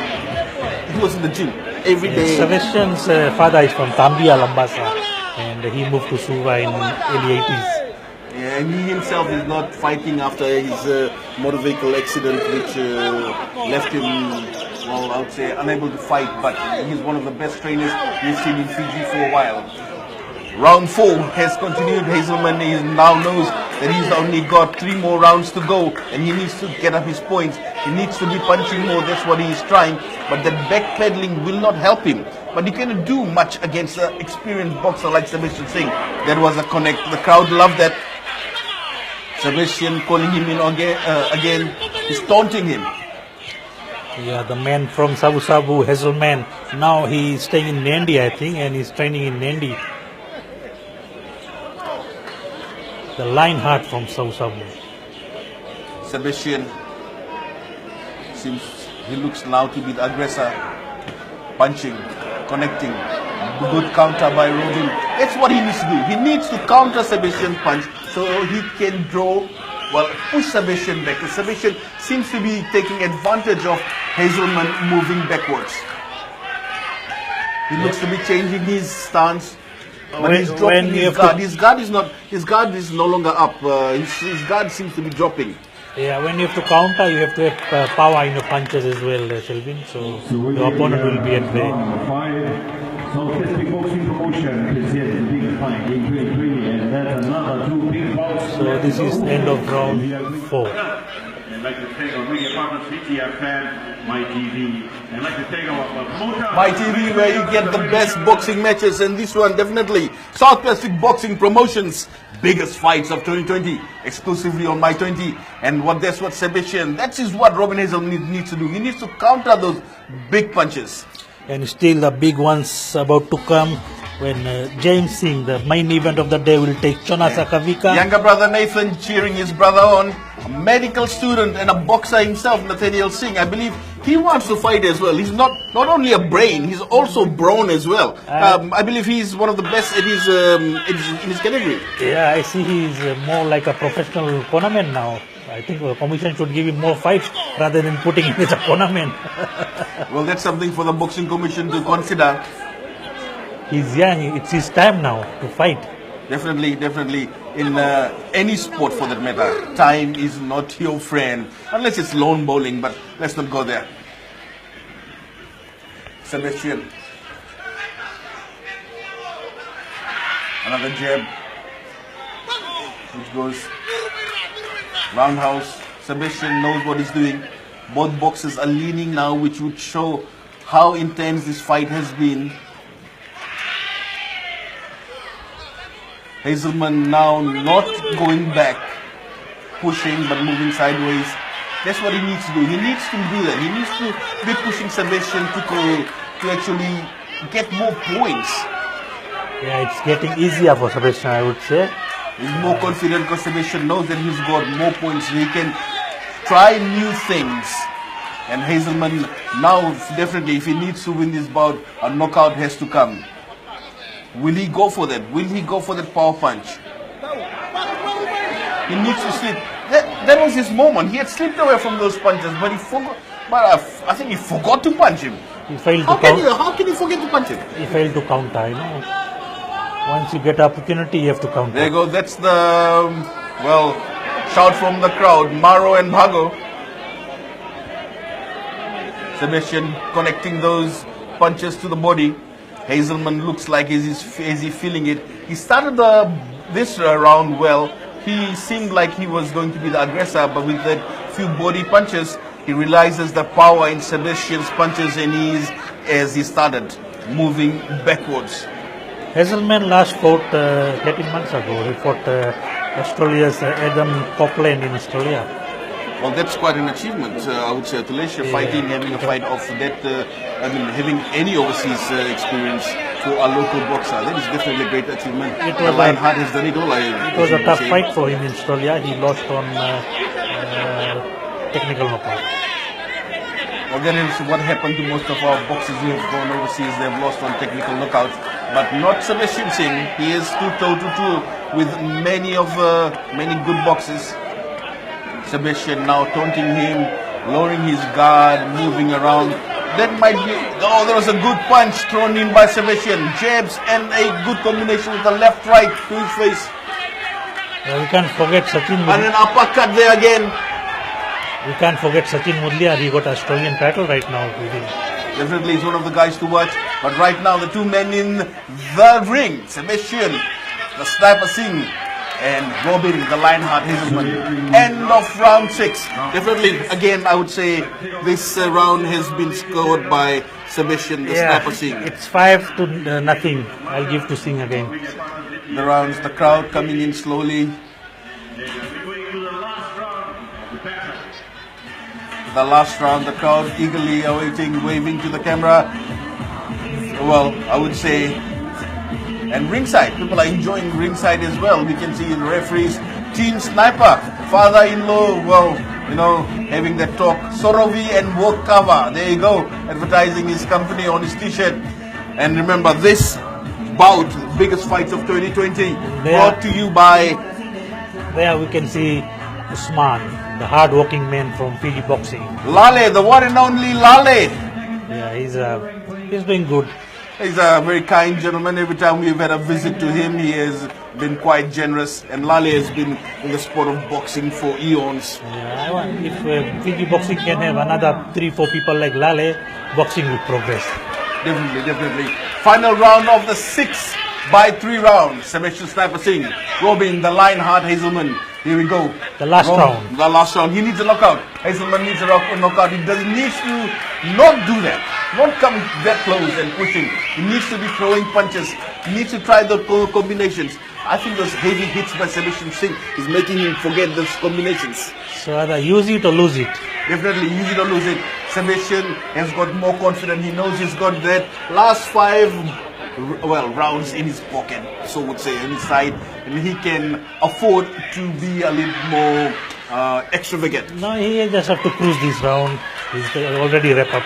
he was in the gym every day. Sebastian's father is from Tambia, Lambasa, and he moved to Suva in early 80s. Yeah, and he himself is not fighting after his motor vehicle accident, which left him, well, I would say, unable to fight. But he's one of the best trainers we've seen in Fiji for a while. Round 4 has continued. Hazelman now knows that he's only got 3 more rounds to go, and he needs to get up his points. He needs to be punching more. That's what he's trying. But that backpedaling will not help him. But he cannot do much against an experienced boxer like Sebastian Singh. That was a connect. The crowd loved that. Sebastian calling him in again. He's taunting him. Yeah, the man from Sabu Sabu, Hazelman. Now he's staying in Nandi, I think, and he's training in Nandi. The Lionheart from Sabu Sabu. Sebastian he looks now to be the aggressor. Punching, connecting. Good counter by Robin. That's what he needs to do. He needs to counter Sebastian's punch so he can draw, well, push Sebastian back. Sebastian seems to be taking advantage of Hazelman moving backwards. He looks to be changing his stance. But he's dropping his guard. His guard is no longer up. His guard seems to be dropping. Yeah, when you have to counter, you have to have power in your punches as well, Selvin. So your opponent will be at bay. So Pacific Boxing Promotion presents the big fight in 2020, and that's another 2 big bouts. So this is the end of round 4. I'd like to thank our media partners, VTFan, My TV, and I'd like to thank our promoter. My TV, where you get the best boxing matches, and this one definitely South Pacific Boxing Promotions, biggest fights of 2020, exclusively on My 20. And that's what Sebastian, that is what Robin Hazelman needs to do. He needs to counter those big punches. And still the big ones about to come when James Singh, the main event of the day, will take Chona Sakavika. Younger brother Nathan cheering his brother on. A medical student and a boxer himself, Nathaniel Singh. I believe he wants to fight as well. He's not only a brain, he's also brawn as well. I believe he's one of the best in his category. Yeah, I see he's more like a professional cornerman now. I think the commission should give him more fights rather than putting him as a cornerman. Well, that's something for the boxing commission to consider. He's young, it's his time now to fight. Definitely. In any sport for that matter, time is not your friend. Unless it's lawn bowling, but let's not go there. Sebastian. Another jab. Which goes roundhouse. Sebastian knows what he's doing. Both boxers are leaning now, which would show how intense this fight has been. Hazelman now not going back, pushing but moving sideways. That's what he needs to do. He needs to do that. He needs to be pushing Sebastian to actually get more points. Yeah, it's getting easier for Sebastian, I would say. He's more confident because Sebastian knows that he's got more points. He can try new things. And Hazelman now, definitely, if he needs to win this bout, a knockout has to come. Will he go for that? Will he go for that power punch? He needs to slip. That was his moment. He had slipped away from those punches, but he forgot. But I think he forgot to punch him. He failed How to counter. How can you forget to punch him? He failed to counter, Once you get opportunity, you have to counter. There you go. That's the, shout from the crowd. Maro and Bhago. Sebastian connecting those punches to the body. Hazelman looks like is he feeling it. He started this round well. He seemed like he was going to be the aggressor, but with that few body punches, he realizes the power in Sebastian's punches, and as he started moving backwards. Hazelman last fought 18 months ago. He fought Australia's Adam Copeland in Australia. Well, that's quite an achievement, I would say. Malaysia fighting, having a fight of that, having any overseas experience for a local boxer. That is definitely a great achievement. Lionheart has done it all. It was a tough fight for him in Australia. He lost on technical knockout. Well, that is what happened to most of our boxers who have gone overseas. They have lost on technical knockouts. but not Sebastian Singh. He is toe-to-toe with many good boxes. Sebastian now taunting him, lowering his guard, moving around. That might be... Oh, there was a good punch thrown in by Sebastian. Jabs and a good combination with the left-right to his face. We can't forget Sachin And an uppercut there again. We can't forget Sachin Mudliar. He got Australian title right now. Definitely he's one of the guys to watch. But right now, the two men in the ring, Sebastian, the Sniper Singh, and Robin, the Lionheart Hazelman. End of round 6. Definitely, again, I would say this round has been scored by Sebastian, the Sniper Singh. It's 5-0. I'll give to Singh again. The rounds, the crowd coming in slowly. The last round, the crowd eagerly awaiting, waving to the camera. Well, I would say, and ringside, people are enjoying ringside as well. We can see the referees, Team Sniper, father-in-law, well, you know, having that talk. Sorovi and Work Cover, there you go, advertising his company on his t-shirt. And remember, this bout, biggest fights of 2020, brought to you by... There we can see Usman, the hard-working man from Fiji Boxing. Lale, the one and only Lale. Yeah, he's doing good. He's a very kind gentleman. Every time we've had a visit to him, he has been quite generous. And Lale has been in the sport of boxing for eons. Yeah, if Fiji Boxing can have another 3-4 people like Lale, boxing will progress. Definitely. Final round of the 6 by 3 rounds. Sebastian Sniper Singh, Robin, the Lionheart Hazelman. Here we go. The last round. The last round. He needs a knockout. Hazelman needs a knockout. He needs to not do that. Not come that close and pushing. He needs to be throwing punches. He needs to try the combinations. I think those heavy hits by Sebastian Singh is making him forget those combinations. So either use it or lose it. Definitely use it or lose it. Sebastian has got more confidence. He knows he's got that last 5 rounds in his pocket, so would say, on his side, and he can afford to be a little more extravagant. No, he just have to cruise this round. He's already wrap up.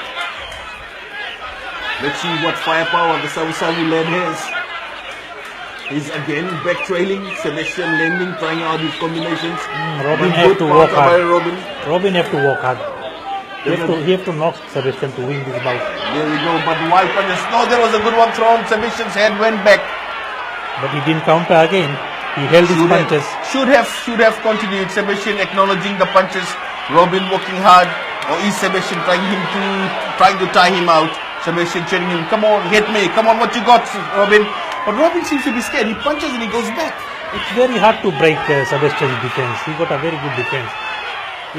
Let's see what firepower the Savu lad has. He's again back trailing. Sebastian landing, trying out his combinations. Robin have to work hard. Robin have to work hard. He have to knock Sebastian to win this bout. There we go, but wild punches. No, there was a good one thrown. Sebastian's head went back. But he didn't counter again. He held his punches. Should have continued. Sebastian acknowledging the punches. Robin working hard. Or is Sebastian trying to tie him out? Sebastian cheering him, come on, hit me. Come on, what you got, Robin? But Robin seems to be scared. He punches and he goes back. It's very hard to break Sebastian's defense. He got a very good defense.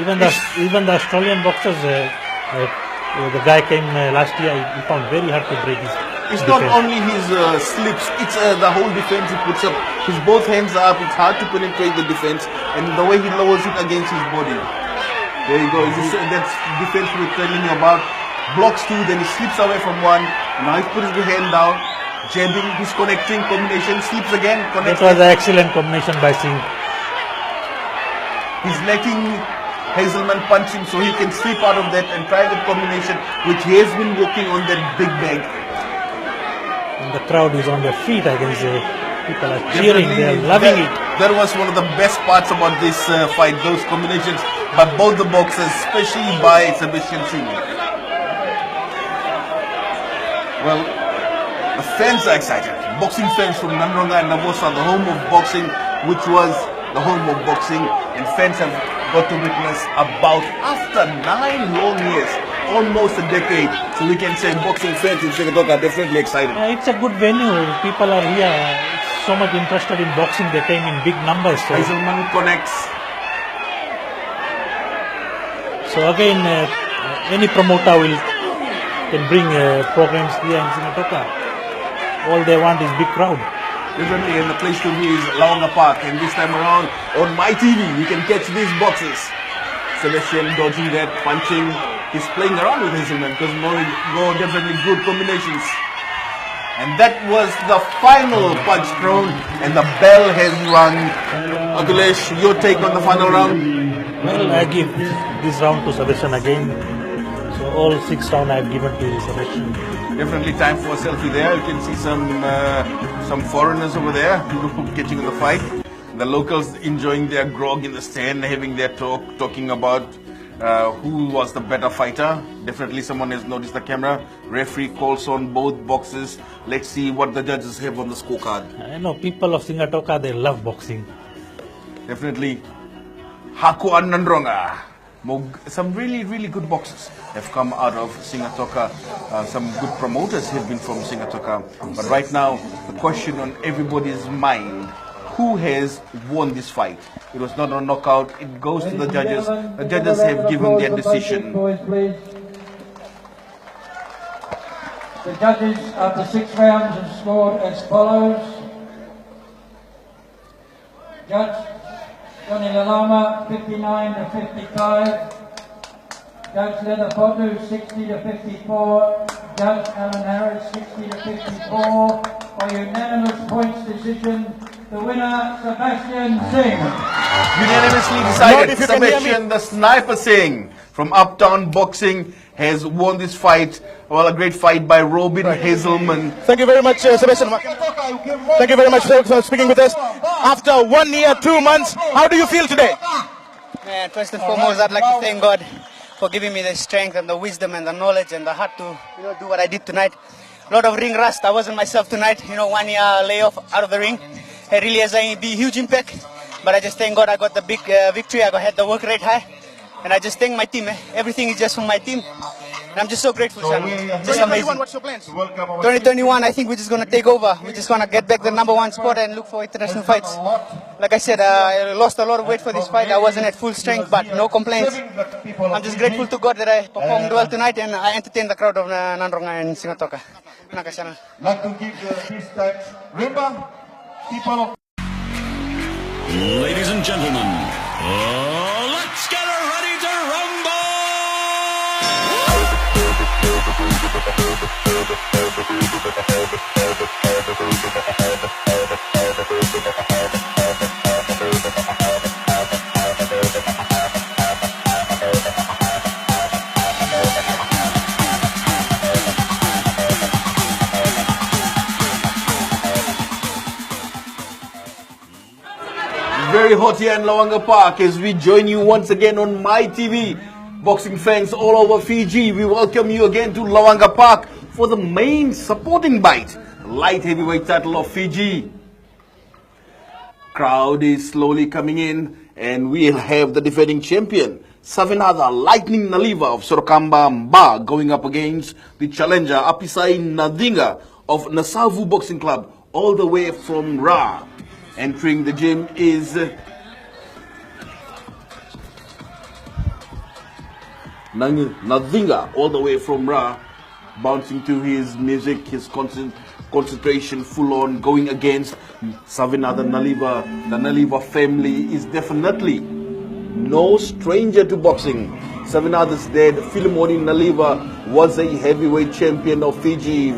Even the Australian boxers, the guy came last year, he found very hard to break his It's defense. not only his slips, it's the whole defense he puts up. His both hands are up, it's hard to penetrate the defense, and the way he lowers it against his body. There you go, that's defense we're telling you about. Blocks 2, then he slips away from one, now he puts his hand down, jabbing, he's connecting, combination, slips again, connects. That was an excellent combination by Singh. He's letting Hazelman punch him so he can slip out of that and try the combination, which he has been working on that big bag. And the crowd is on their feet, I can say. People are cheering, they are loving it. That was one of the best parts about this fight, those combinations by both the boxers, especially by Sebastian Singh. Well, the fans are excited. Boxing fans from Nanronga and Navosa, the home of boxing, which was the home of boxing, and fans have got to witness about after 9 long years, almost a decade. So we can say boxing fans in Singapore are definitely excited. It's a good venue. People are here so much interested in boxing. They came in big numbers. So, Hazelman connects. so again, any promoter can bring programs here in Singapore. All they want is big crowd. Definitely, and the place to be is Laonga Park, and this time around on my TV you can catch these boxes. Sebastian dodging that, punching. He's playing around with Hazelman because more definitely good combinations. And that was the final punch thrown, and the bell has rung. Akhilesh, your take on the final round? Well, I give this round to Sebastian again. So all 6 rounds I've given to Sebastian. Definitely time for a selfie there. You can see some foreigners over there getting in the fight. The locals enjoying their grog in the stand, having their talking about who was the better fighter. Definitely someone has noticed the camera. Referee calls on both boxes. Let's see what the judges have on the scorecard. I know people of Singatoka, they love boxing. Definitely. Haku Anandronga. Some really good boxers have come out of Singatoka. Some good promoters have been from Singatoka. But right now, the question on everybody's mind, who has won this fight? It was not a knockout. It goes to the judges. The judges have given their decision. The judges after 6 rounds have scored as follows. Judge Johnny Lalama 59 to 55. Judge Leatherpotu 60 to 54. Judge Alan Harris 60 to 54. By unanimous points decision, the winner Sebastian Singh. Unanimously decided, Sebastian the Sniper Singh from Uptown Boxing has won this fight. Well, a great fight by Robin Hazelman. Thank you very much, Sebastian. Thank you very much for speaking with us. After 1 year, 2 months, how do you feel today? Man, first and foremost, I'd like to thank God for giving me the strength and the wisdom and the knowledge and the heart to do what I did tonight. A lot of ring rust. I wasn't myself tonight. 1 year layoff out of the ring. It really has a huge impact. But I just thank God I got the big victory. I had the work rate high. And I just thank my team. Everything is just from my team. And I'm just so grateful, Sean. Just amazing. What's your plans? 2021, I think we're just going to take over. We're just going to get back the #1 spot and look for international fights. Like I said, I lost a lot of weight for this fight. I wasn't at full strength, but no complaints. I'm just grateful to God that I performed well tonight and I entertained the crowd of Nandronga and Singatoka. Like to give this time, remember, people of Ladies and gentlemen, let's get ready to rumble! Very hot here in Lawanga Park as we join you once again on My TV. Boxing fans all over Fiji, we welcome you again to Lawanga Park for the main supporting bout, light heavyweight title of Fiji. Crowd is slowly coming in and we'll have the defending champion, Savinada Lightning Naliva of Sorokamba Mba, going up against the challenger Apisai Nadinga of Nasavu Boxing Club, all the way from Ra. Entering the gym is Nadinga, all the way from Ra, bouncing to his music, his concentration full on, going against Savinada Naliva. The Naliva family is definitely no stranger to boxing. Savinada's dad, Philemoni Naliva, was a heavyweight champion of Fiji.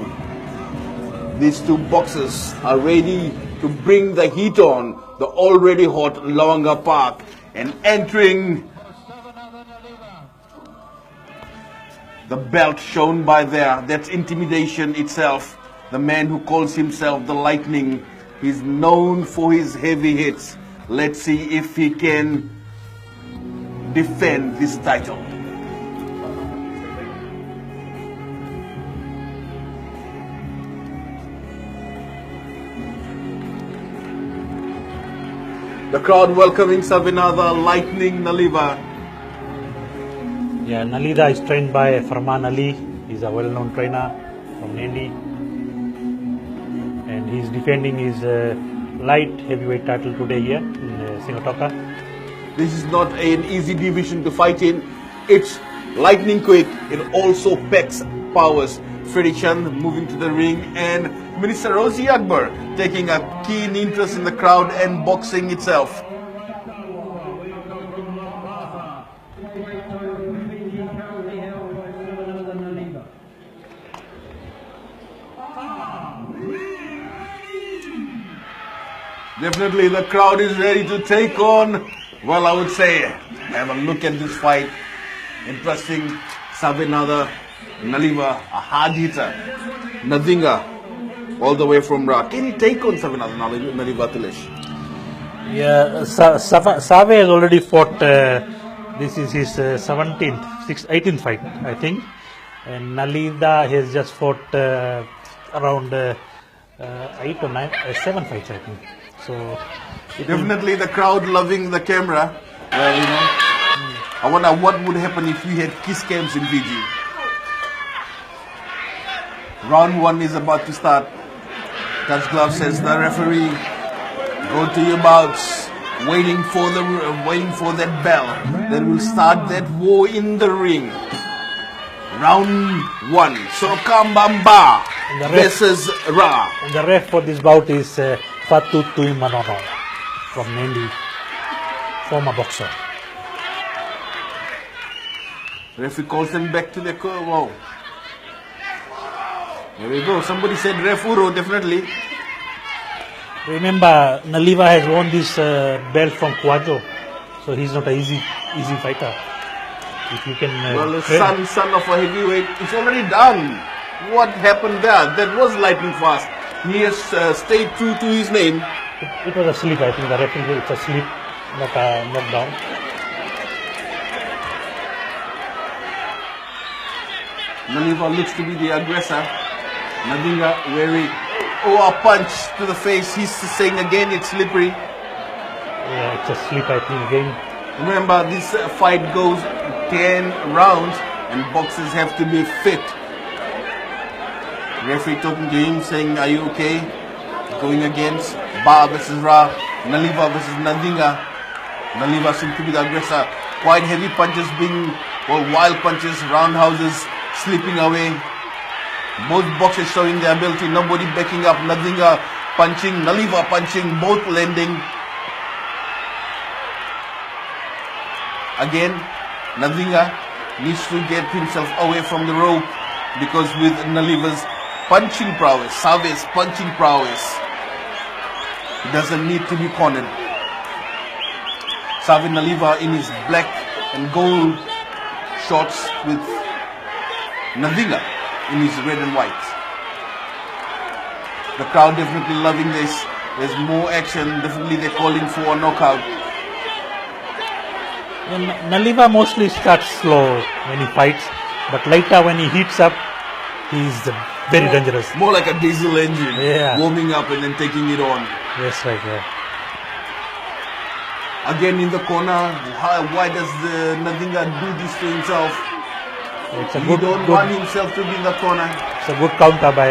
These two boxers are ready to bring the heat on the already hot Lawanga Park. And entering the belt shown by there, that's intimidation itself. The man who calls himself the Lightning, he's known for his heavy hits. Let's see if he can defend this title. The crowd welcoming Savinada Lightning Naliva. Yeah, Nalida is trained by Farman Ali. He's a well-known trainer from Nandi. And he's defending his light heavyweight title today here in Singatoka. This is not an easy division to fight in. It's lightning quick. It also packs powers. Freddie Chan moving to the ring and Minister Rosie Akbar taking a keen interest in the crowd and boxing itself. Definitely the crowd is ready to take on, well, I would say, have a look at this fight. Interesting. Savinada Naliva, a hard hitter. Nadinga, all the way from Ra. Can he take on Savinada Naliva Tilesh? Yeah, Save has already fought. This is his 18th fight, I think. And Nalida has just fought around 8 or 9, 7 fights, I think. So definitely the crowd loving the camera. I wonder what would happen if we had kiss cams in Fiji. Round 1 is about to start. Touch glove says the referee. Go to your bouts. Waiting for that bell that will start that war in the ring. Round 1. Sokambamba versus Ra. And the ref for this bout is Fatu Tuimanono from Nandi, former boxer. Referee calls them back to the curve. Wow. There we go. Somebody said Ref Uro, definitely. Remember, Naliva has won this belt from Kwajo, so he's not an easy fighter. If you can. Well, the son of a heavyweight, it's already done. What happened there? That was lightning fast. He has stayed true to his name. It was a slip, I think. The referee, it's a slip, not a knockdown. Naliva looks to be the aggressor. Nadinga wary. Oh, a punch to the face. He's saying again it's slippery. Yeah, it's a slip, I think, again. Remember, this fight goes 10 rounds and boxers have to be fit. Referee talking to him saying, are you okay? Going against Ba versus Ra. Naliva versus Nadinga. Naliva seems to be the aggressor. Quite heavy punches being, wild punches, roundhouses, slipping away. Both boxers showing their ability, nobody backing up. Nadinga punching, Naliva punching, both landing. Again, Nadinga needs to get himself away from the rope because with Naliva's punching prowess, Save's punching prowess, he doesn't need to be cornered. Save Naliva in his black and gold shorts with Nadinga in his red and white. The crowd definitely loving this. There's more action. Definitely they're calling for a knockout. Naliva mostly starts slow when he fights, but later when he heats up, he's very dangerous. More like a diesel engine, yeah. Warming up and then taking it on. Yes, right, yeah. Again in the corner, why does Nadinga do this to himself? It's a He good, don't want himself to be in the corner. It's a good counter by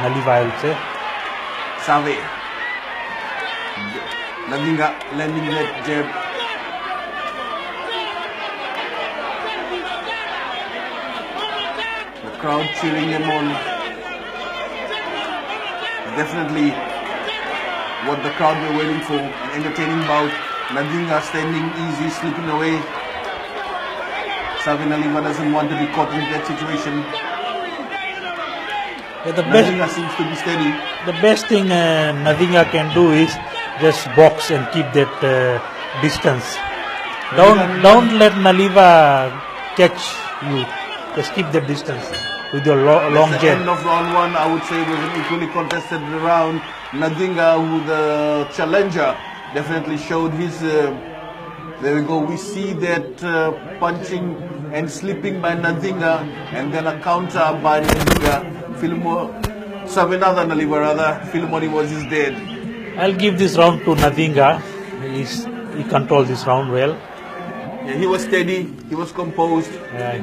Naliva, I would say. Save. Nadinga landing that jab. The crowd cheering him on. Definitely what the crowd were waiting for. An entertaining bout. Nadinga standing easy, slipping away. Savin Naliva doesn't want to be caught in that situation. Yeah, Nadinga seems to be steady. The best thing Nadinga can do is just box and keep that distance. Don't let Naliva catch you. Just keep that distance with your long That's the jab. end of round 1, I would say, was an equally contested round. Nadinga, who the challenger, definitely showed his. There we go. We see that punching and slipping by Nadinga, and then a counter by Nadinga. Savinada Naliva rather. Filmoni was his dead. I'll give this round to Nadinga. He controlled this round well. Yeah, he was steady. He was composed.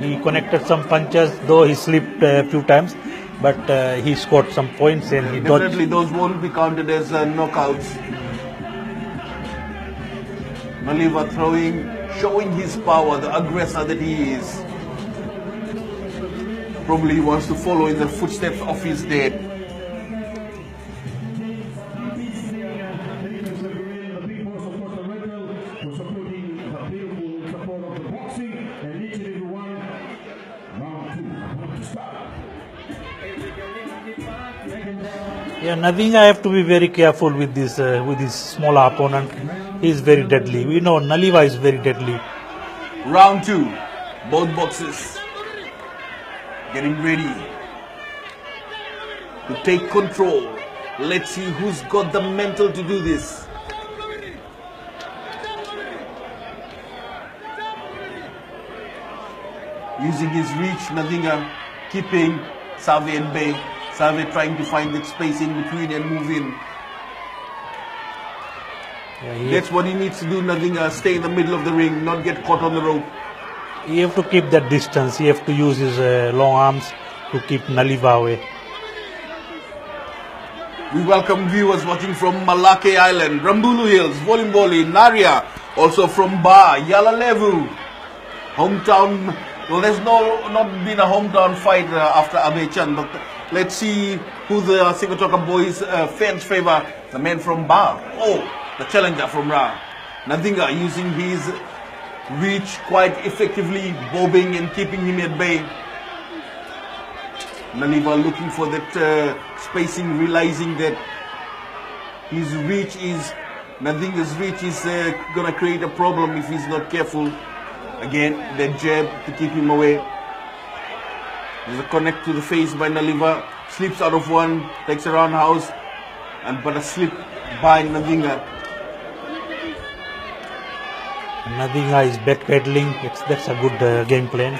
He connected some punches, though he slipped a few times, but he scored some points and he Definitely, dodged. those won't be counted as knockouts. Naliva showing his power, the aggressor that he is. Probably he wants to follow in the footsteps of his dad. Yeah, Nadinga have to be very careful with this smaller opponent. He is very deadly. We know Naliva is very deadly. Round 2, both boxes getting ready to take control. Let's see who's got the mental to do this. Using his reach, Nadinga keeping Save and Bay. Save trying to find that space in between and move in. That's what he needs to do, Nadinga. Stay in the middle of the ring, not get caught on the rope. You have to keep that distance. You have to use his long arms to keep Naliva away. We welcome viewers watching from Malake Island, Rambulu Hills, Volimboli, Naria, also from Ba, Yalalevu. Hometown, well, there's not been a hometown fight after Abe Chan, but let's see who the Singatoka boys fans favor. The man from Ba, the challenger from Ra. Nadinga using his reach quite effectively, bobbing and keeping him at bay. Naliva looking for that spacing, realizing that his reach is, Nadinga's reach is going to create a problem if he's not careful. Again, that jab to keep him away. There's a connect to the face by Naliva, slips out of one, takes a roundhouse, but a slip by Nadinga. Nadinga is backpedaling. That's a good game plan.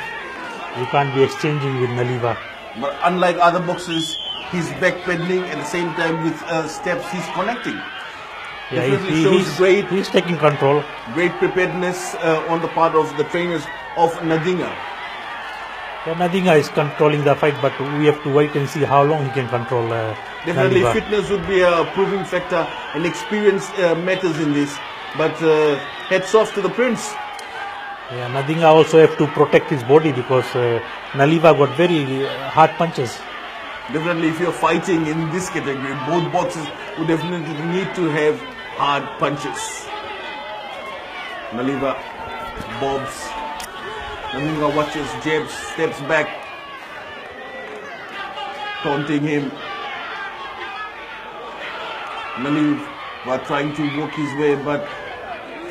You can't be exchanging with Naliva. But unlike other boxers, he's backpedaling at the same time with steps he's connecting. Yeah, he's taking control. Great preparedness on the part of the trainers of Nadinga. Yeah, Nadinga is controlling the fight, but we have to wait and see how long he can control Definitely Naliva. Fitness would be a proving factor, and experience matters in this. But heads off to the Prince. Yeah, Nadinga also have to protect his body because Naliva got very hard punches. Definitely, if you're fighting in this category, both boxers would definitely need to have hard punches. Naliva bobs. Nadinga watches, jabs, steps back, taunting him. Naliva trying to work his way, but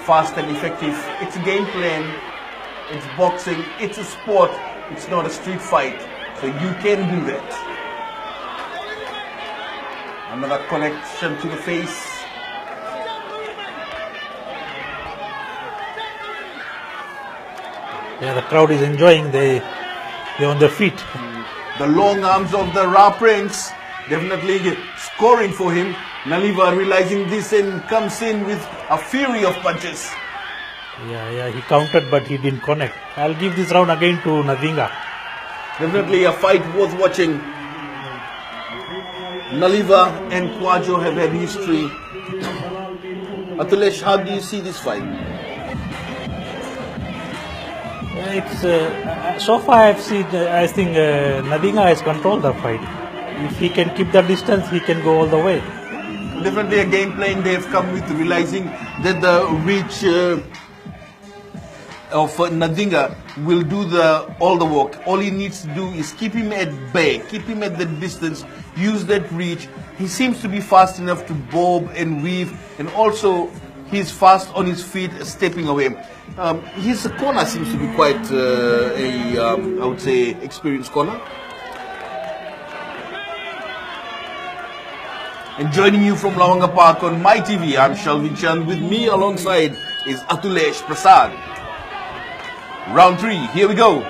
fast and effective. It's a game plan. It's boxing. It's a sport. It's not a street fight. So you can do that. Another connection to the face. Yeah, the crowd is enjoying. They're on their feet. The long arms of the Ra Prince definitely scoring for him. Naliva realizing this and comes in with a fury of punches. Yeah, he countered, but he didn't connect. I'll give this round again to Nadinga. Definitely a fight worth watching. Naliva and Kwajo have had history. Atulesh, how do you see this fight? It's so far I think Nadinga has controlled the fight. If he can keep the distance, he can go all the way. Definitely a game plan they have come with, realizing that the reach of Nadinga will do all the work. All he needs to do is keep him at bay, keep him at the distance, use that reach. He seems to be fast enough to bob and weave, and also he's fast on his feet, stepping away. His corner seems to be quite I would say, experienced corner. And joining you from Lawanga Park on my TV, I'm Shalvin Chand. With me alongside is Atulesh Prasad. Round 3, here we go.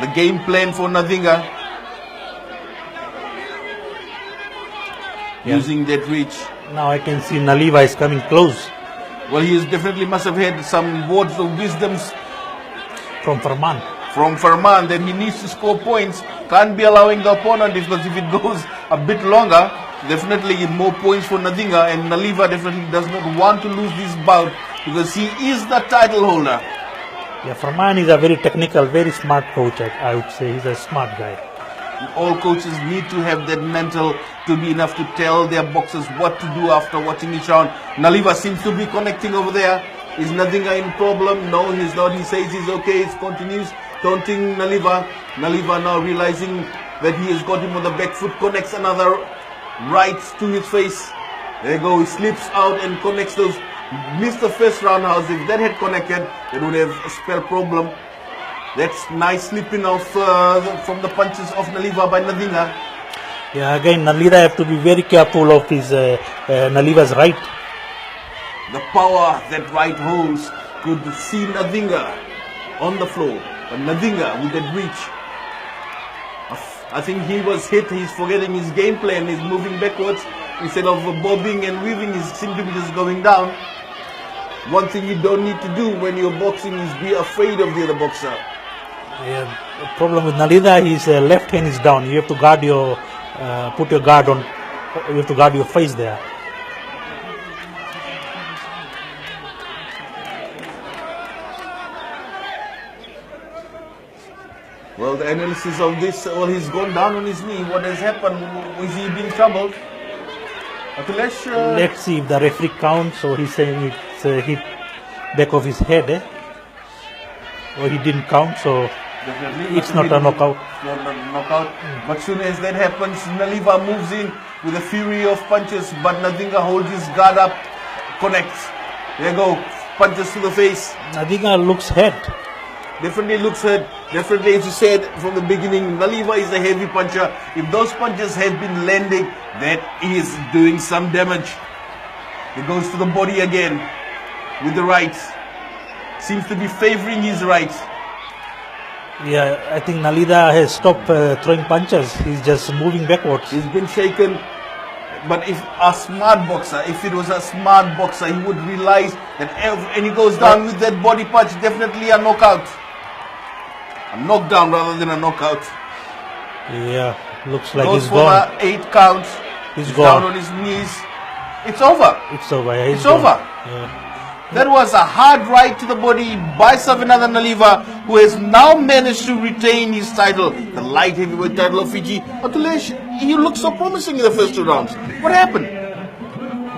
The game plan for Nadinga. Using that reach. Now I can see Naliva is coming close. Well, he definitely must have had some words of wisdoms from Farman. That he needs to score points. Can't be allowing the opponent, because if it goes a bit longer, definitely more points for Nadinga, and Naliva definitely does not want to lose this bout because he is the title holder. Yeah, Farman is a very technical, very smart coach. I would say he's a smart guy. All coaches need to have that mental to be enough to tell their boxers what to do after watching each round. Naliva seems to be connecting over there. Is Nadinga in problem? No, he's not. He says he's okay. He continues taunting Naliva. Naliva now realizing that he has got him on the back foot, connects another right to his face. There you go. He slips out and connects those. Missed the first roundhouse. If that had connected, it would have spelled problem. That's nice slipping off from the punches of Naliva by Nadinga. Yeah, again, Nalida have to be very careful of his Naliva's right. The power that right holds could see Nadinga on the floor. But Nadinga with that reach, I think he was hit. He's forgetting his game plan. He's moving backwards instead of bobbing and weaving. He seems to be just going down. One thing you don't need to do when you're boxing is be afraid of the other boxer. Yeah, the problem with Nalida, his left hand is down. You have to guard your, put your guard on. You have to guard your face there. Well, the analysis of this, well, he's gone down on his knee. What has happened? Is he being troubled? Let's see if the referee counts. So he's saying it's hit back of his head. Or he didn't count, so definitely it's not a knockout. Not a knockout. But soon as that happens, Naliva moves in with a fury of punches, but Nadinga holds his guard up, connects. There you go, punches to the face. Nadinga looks hurt. Definitely looks hurt. Definitely, as you said from the beginning, Naliva is a heavy puncher. If those punches have been landing, that is doing some damage. He goes to the body again with the right. Seems to be favoring his right. Yeah, I think Nalida has stopped throwing punches. He's just moving backwards. He's been shaken. But if a smart boxer, if it was a smart boxer, he would realize that and he goes down with that body punch, definitely a knockout. A knockdown rather than a knockout. Yeah, looks like goes he's for gone. the 8 count. He's down gone. on his knees. It's over. It's over. Yeah, It's over. Yeah. That was a hard right to the body by Savinatha Naliva, who has now managed to retain his title, the light heavyweight title of Fiji. Atulesh, you looked so promising in the first 2 rounds. What happened?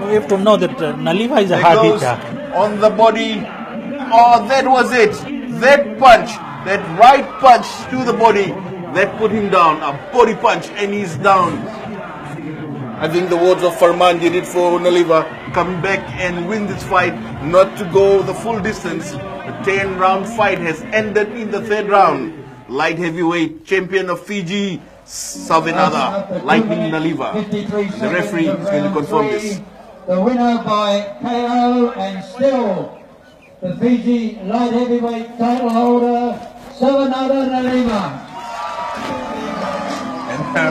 We have to know that Naliva is a There hard goes hitter. on the body. Oh, that was it. That punch, that right punch to the body, that put him down. A body punch, and he's down. I think the words of Farman did it for Naliva. Come back and win this fight, not to go the full distance. The 10-round fight has ended in the 3rd round. Light heavyweight champion of Fiji, Savinatha, Lightning Naliva. The referee is going to confirm this. The winner by KO and still the Fiji light heavyweight title holder, Savinatha Naliva.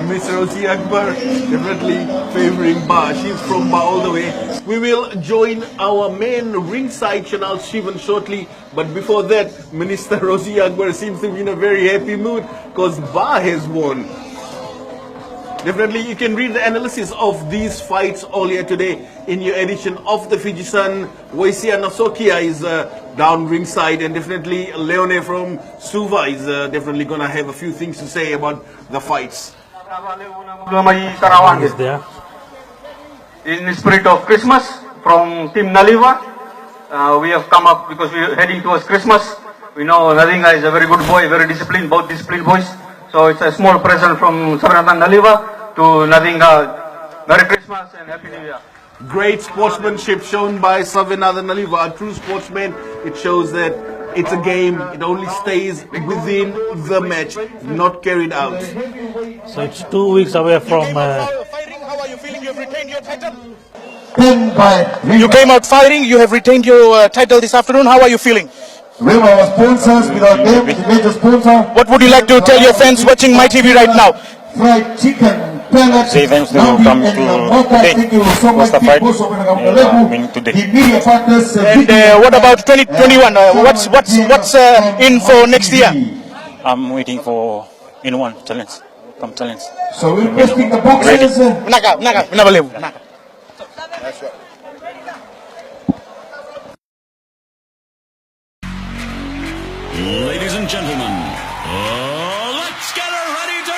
Miss Rosie Akbar definitely favoring Ba. She's from Ba all the way. We will join our main ringside Chanel Shivan shortly. But before that, Minister Rosie Akbar seems to be in a very happy mood because Ba has won. Definitely, you can read the analysis of these fights earlier today in your edition of the Fiji Sun. Waisia Nasokia is down ringside, and definitely Leone from Suva is definitely going to have a few things to say about the fights. Is there? In the spirit of Christmas from Team Naliva, we have come up because we are heading towards Christmas. We know Nadinga is a very good boy, very disciplined, both disciplined boys. So it's a small present from Savinatha Naliva to Nadinga. Merry Christmas and Happy New Year. Great sportsmanship shown by Savinatha Naliva, a true sportsman. It shows that it's a game. It only stays within the match, not carried out. So it's 2 weeks away from. How are you feeling? You've retained your title. You came out fighting. You have retained your title this afternoon. How are you feeling? We have our sponsors, with our name, the major sponsor. What would you like to tell your fans watching my TV right now? Fried chicken, pellets, Say thanks to come to today. Thank you so much. Fight. Winning today. The media partners. And what about 2021? What's in for next year? I'm waiting for anyone challenge. Come challenge. So we're requesting the boxers. That's right. Ladies and gentlemen, let's get ready to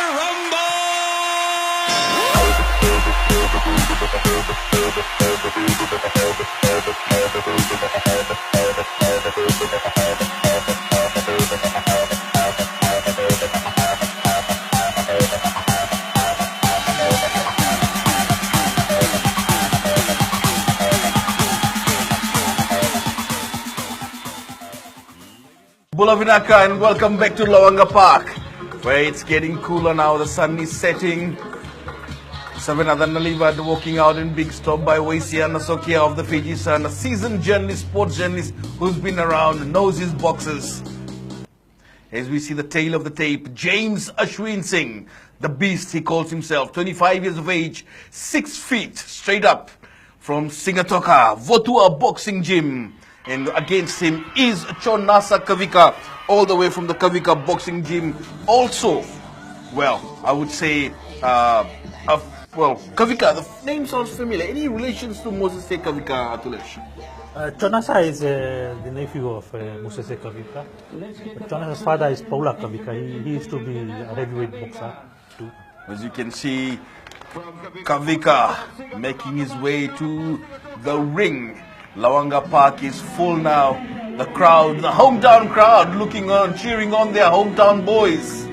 Bulavinaka, and welcome back to Lawanga Park, where it's getting cooler now. The sun is setting. Savanada Nalivad walking out in big stop by Waisia Nasokia of the Fiji Sun, a seasoned journalist, sports journalist who's been around, knows his boxes. As we see the tail of the tape, James Ashwin Singh, the beast he calls himself, 25 years of age, 6 feet straight up from Singatoka, Votua Boxing Gym. And against him is Chonasa Kavika, all the way from the Kavika Boxing Gym. Also, well, I would say, Kavika, the name sounds familiar. Any relations to Moses Kavika, Atulesh? Chonasa is the nephew of Moses Kavika. Chonasa's father is Paula Kavika. He used to be a heavyweight boxer too. As you can see, Kavika making his way to the ring. Lawanga Park is full now. The crowd, the hometown crowd looking on, cheering on their hometown boys.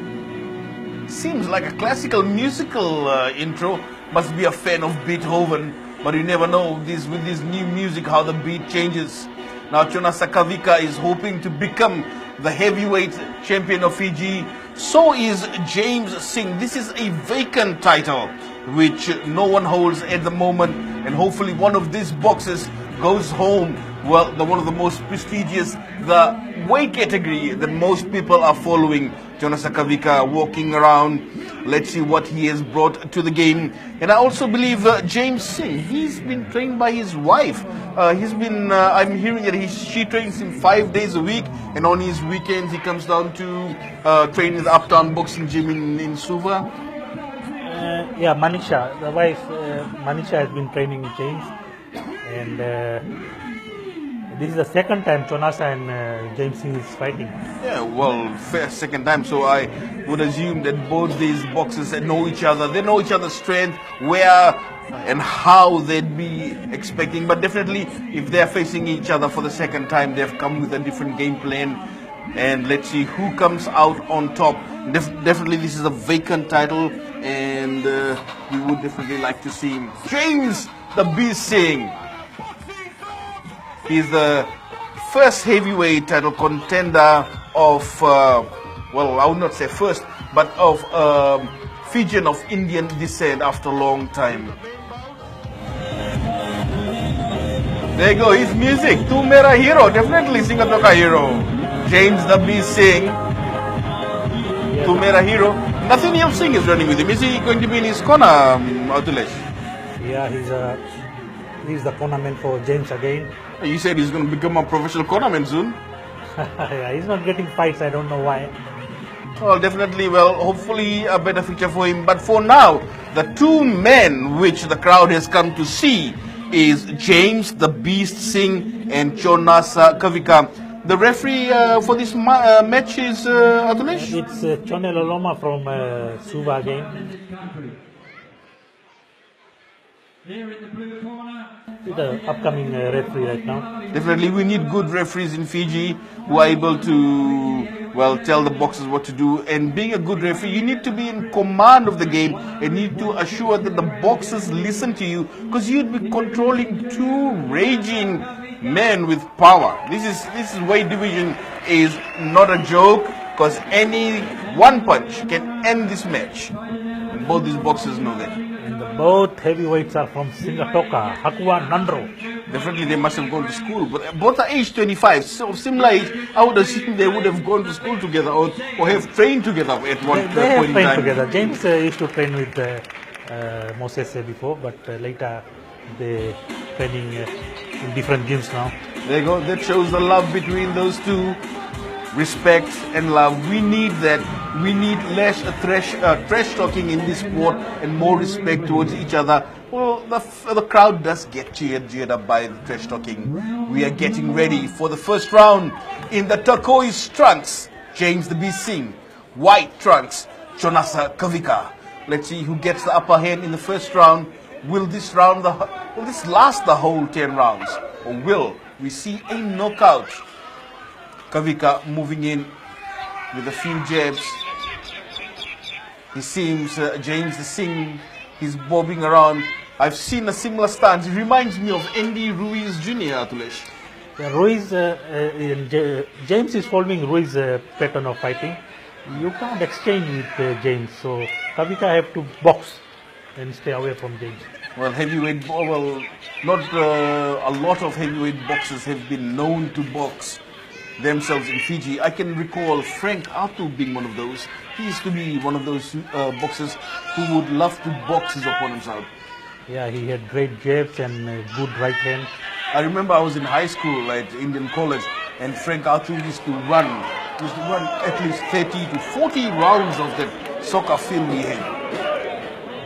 Seems like a classical musical intro. Must be a fan of Beethoven, but you never know with this new music how the beat changes. Now Chonasa Kavika is hoping to become the heavyweight champion of Fiji. So is James Singh. This is a vacant title which no one holds at the moment, and hopefully one of these boxes goes home. Well, one of the most prestigious, the weight category that most people are following. Chonasa Kavika walking around. Let's see what he has brought to the game. And I also believe James Singh, he's been trained by his wife. I'm hearing that she trains him 5 days a week, and on his weekends he comes down to train in the Uptown Boxing Gym in Suva. Yeah, Manisha, the wife, Manisha has been training James. And this is the second time Chonasa and James Singh is fighting. Yeah, well, second time. So I would assume that both these boxers know each other. They know each other's strength, where and how they'd be expecting. But definitely, if they're facing each other for the second time, they've come with a different game plan. And let's see who comes out on top. Definitely, this is a vacant title, and we would definitely like to see him. James the Beast Singh. He's the first heavyweight title contender of, well, I would not say first, but of Fijian of Indian descent after a long time. There you go, his music. Tu Mera Hero, definitely Singatoka hero. James the Beast Singh. Tu Mera Hero. Nathaniel Singh is running with him. Is he going to be in his corner, Atulesh? Yeah, he's the cornerman for James again. You said he's going to become a professional cornerman soon. Yeah, he's not getting fights. I don't know why. Well, definitely. Well, hopefully a better future for him. But for now, the two men which the crowd has come to see is James the Beast Singh and Chonasa Kavika. The referee for this match is Atulesh? It's Chone Loloma from Suva again. Here in the blue corner. The upcoming referee right now. Definitely, we need good referees in Fiji who are able to, well, tell the boxers what to do. And being a good referee, you need to be in command of the game and need to assure that the boxers listen to you, because you'd be controlling two raging men with power. This is weight division is not a joke, because any one punch can end this match. And both these boxers know that. Both heavyweights are from Singatoka, Hakua, Nandro. Definitely they must have gone to school, but both are age 25, so similar age. I would assume they would have gone to school together or have trained together at one point in time. They have trained together. James used to train with Moses before, but later they training in different gyms now. There you go. That shows the love between those two. Respect and love. We need that. We need less trash talking in this sport and more respect towards each other. Well, the crowd does get cheered up by the trash talking. We are getting ready for the first round in the turquoise trunks. James the Beast Singh. White trunks. Chonasa Kavika. Let's see who gets the upper hand in the first round. Will this last the whole 10 rounds, or will we see a knockout? Kavika moving in with a few jabs. He seems, James the Singh, he's bobbing around. I've seen a similar stance. It reminds me of Andy Ruiz Jr., Atulesh. Ruiz, James is following Ruiz pattern of fighting. You can't exchange with James, so Kavika have to box and stay away from James. Well, not a lot of heavyweight boxers have been known to box themselves in Fiji. I can recall Frank Arthur being one of those. He used to be one of those boxers who would love to box his opponents out. Yeah, he had great jabs and good right hand. I remember I was in high school at Indian College, and Frank Arthur used to run at least 30 to 40 rounds of that soccer film he had.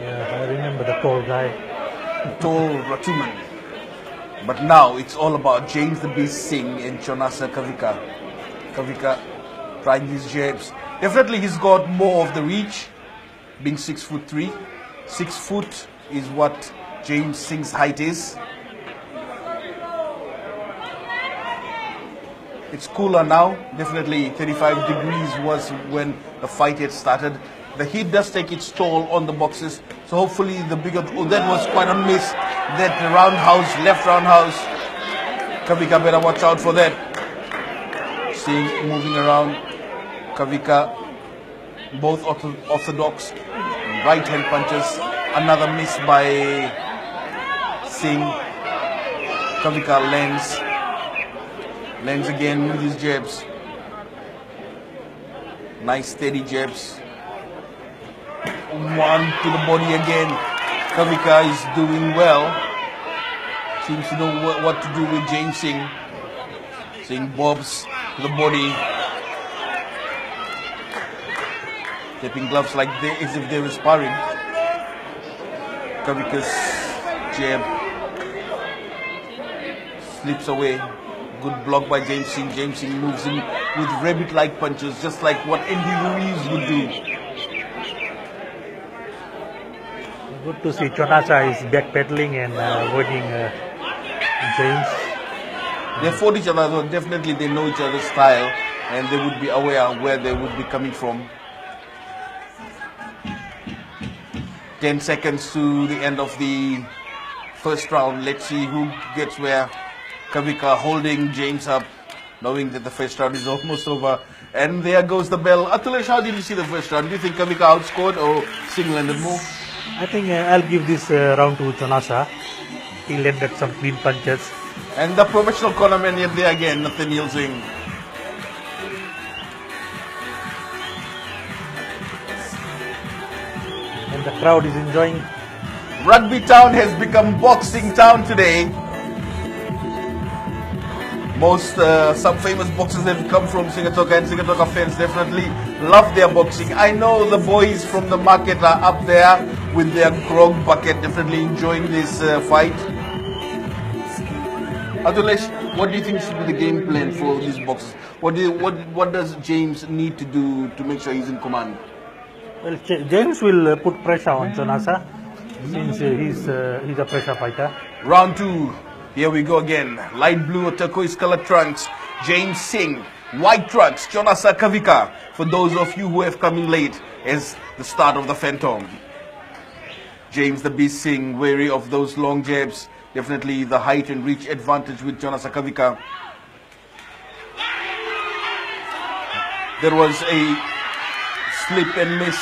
Yeah, I remember the tall guy. Tall Ratuman. But now it's all about James the Beast Singh and Chonasa Kavika. Kavika trying his jabs. Definitely he's got more of the reach, being 6'3". 6 foot is what James Singh's height is. It's cooler now. Definitely 35 degrees was when the fight had started. The heat does take its toll on the boxes. So hopefully the bigger... Oh, that was quite a miss. That roundhouse, left roundhouse. Kavika better watch out for that. Seeing moving around. Kavika, both orthodox. Right hand punches. Another miss by Singh. Kavika lands. Lands again with his jabs. Nice steady jabs. One to the body again. Kavika is doing well. Seems to know what to do with James Singh. Singh bobs to the body. Tapping gloves like as if they were sparring. Kavika's jab slips away. Good block by James Singh. James Singh moves in with rabbit-like punches, just like what Andy Ruiz would do. Good to see Chonasa is backpedaling and avoiding James. They fought each other, so definitely they know each other's style and they would be aware where they would be coming from. 10 seconds to the end of the first round. Let's see who gets where. Kavika holding James up, knowing that the first round is almost over. And there goes the bell. Atulesh, how did you see the first round? Do you think Kavika outscored or Singh landed more? I think I'll give this round to Chonasa. He landed some clean punches. And the professional cornerman yet there again, Nathaniel Singh. And the crowd is enjoying. Rugby town has become boxing town today. Some famous boxers have come from Singatoka, and Singatoka fans definitely love their boxing. I know the boys from the market are up there with their grog bucket, definitely enjoying this fight. Atulesh, what do you think should be the game plan for these boxers? What does James need to do to make sure he's in command? Well, James will put pressure on Chonasa since he's a pressure fighter. Round 2. Here we go again. Light blue or turquoise color trunks. James Singh. White trunks. Chonasa Kavika. For those of you who have come in late, as the start of the Phantom. James the Beast Singh, wary of those long jabs. Definitely the height and reach advantage with Chonasa Kavika. There was a slip and miss.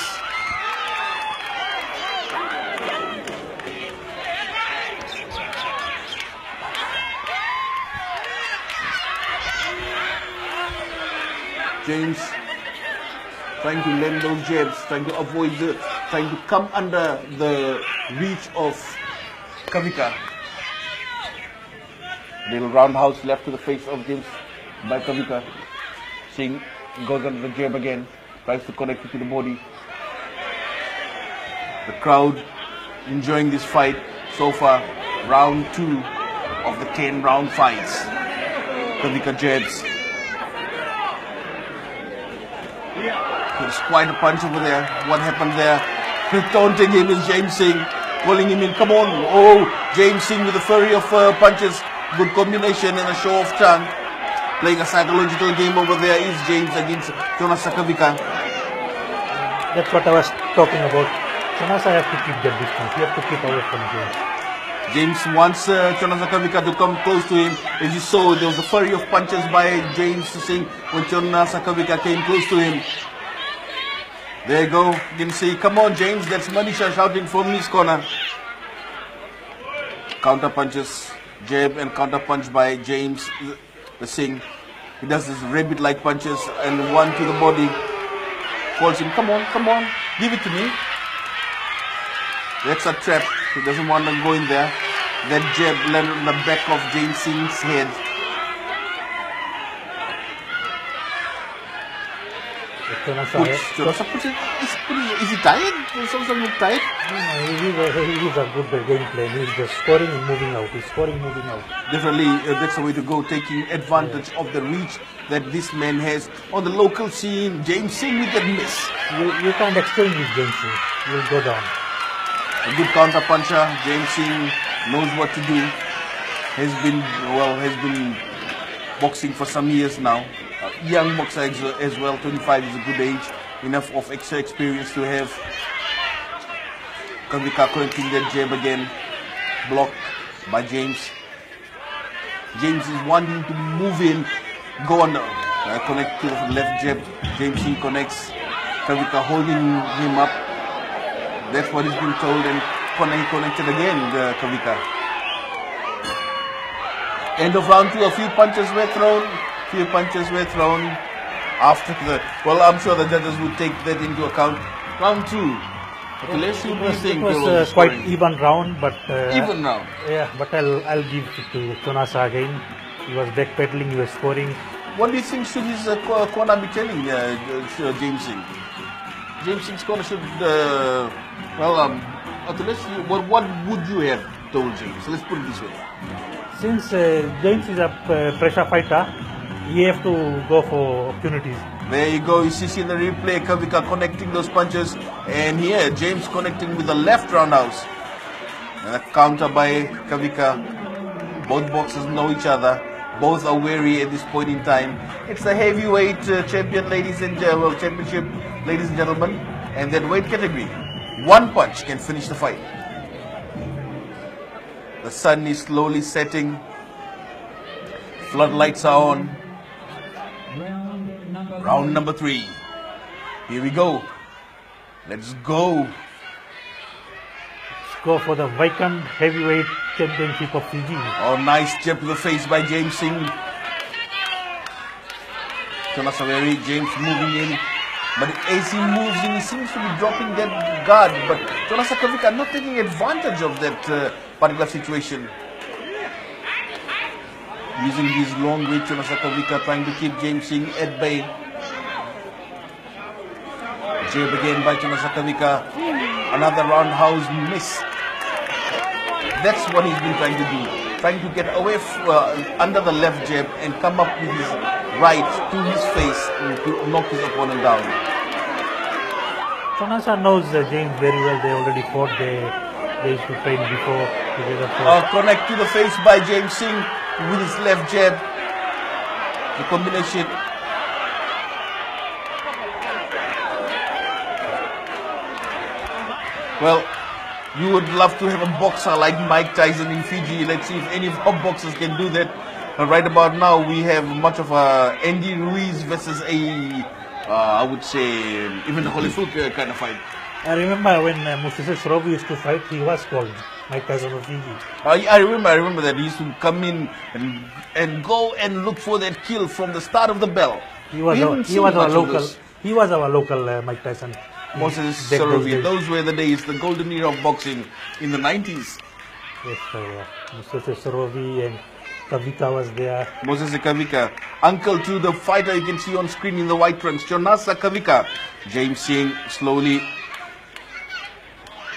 James trying to land those jabs, trying to avoid trying to come under the reach of Kavika. Little roundhouse left to the face of James by Kavika. Singh goes under the jab again, tries to connect it to the body. The crowd enjoying this fight so far. Round 2 of the 10-round fights. Kavika jabs. There's quite a punch over there. What happened there? Taunting him is James Singh, pulling him in. Come on. Oh, James Singh with a flurry of punches. Good combination and a show of tongue. Playing a psychological game over there is James against Chonasa Kavika. That's what I was talking about. Chonasa has to keep that distance. You have to keep away from James. James wants Chonasa Kavika to come close to him. As you saw, there was a flurry of punches by James Singh when Chonasa Kavika came close to him. There you go. You can see, come on, James. That's Manisha shouting from his corner. Counter punches, jab and counter punch by James Singh. He does this rabbit-like punches and one to the body. Calls him, come on, give it to me. That's a trap. He doesn't want to go in there. That jab landed on the back of James Singh's head. Is he tired? Is he tired? He's a good game plan. He's just scoring and moving out. He's scoring, moving out. Definitely, that's the way to go, taking advantage of the reach that this man has on the local scene. James Singh with that miss. You can't exchange with James Singh. You'll go down. A good counter puncher. James Singh knows what to do. Has been boxing for some years now. Young boxer as well. 25 is a good age. Enough of extra experience to have. Kavika connecting that jab again. Blocked by James. James is wanting to move in. Go on. Connect to the left jab. James Singh connects. Kavika holding him up. That's what he's been told, and he connected again, Kavika. End of round 2, a few punches were thrown. After the, well, I'm sure the judges would take that into account. Round 2. Let's see what you think. It was quite even round, but even round. Yeah, but I'll give it to Chonasa again. He was backpedaling, he was scoring. What do you think should his corner be telling James Singh? James Singh's corner should, what would you have told James? Let's put it this way. Since James is a pressure fighter, he have to go for opportunities. There you go. You see in the replay, Kavika connecting those punches, and here James connecting with the left roundhouse. And a counter by Kavika. Both boxers know each other. Both are wary at this point in time. It's the heavyweight champion, championship, ladies and gentlemen, and that weight category. One punch can finish the fight. The sun is slowly setting. Floodlights are on. Round number 3. Here we go. Let's go. Let's go for the vacant heavyweight championship of Fiji. Oh, nice jab to the face by James Singh. Chonasa James moving in. But as he moves in, he seems to be dropping that guard. But Chonasa Kavika not taking advantage of that particular situation. Using his long weight, Chonasa Kavika trying to keep James Singh at bay. Jab again by Chonasa Kavika. Another roundhouse miss. That's what he's been trying to do. Trying to get away under the left jab and come up with his right to his face to knock his opponent down. Chonasa knows James very well. They already fought. They used to train before together. Connect to the face by James Singh with his left jab. The combination. Well, you would love to have a boxer like Mike Tyson in Fiji. Let's see if any of our boxers can do that. Right about now, we have much of a Andy Ruiz versus I would say, even a Holyfield kind of fight. I remember when Moses Rovi used to fight, he was called Mike Tyson of Fiji. I remember that he used to come in and go and look for that kill from the start of the bell. He was our local Mike Tyson. Moses Rovi. Those were the days, the golden era of boxing in the 90s. Yes, Moses Rovi and Kavika was there. Moses Kavika, uncle to the fighter you can see on screen in the white trunks, Chonasa Kavika. James Singh slowly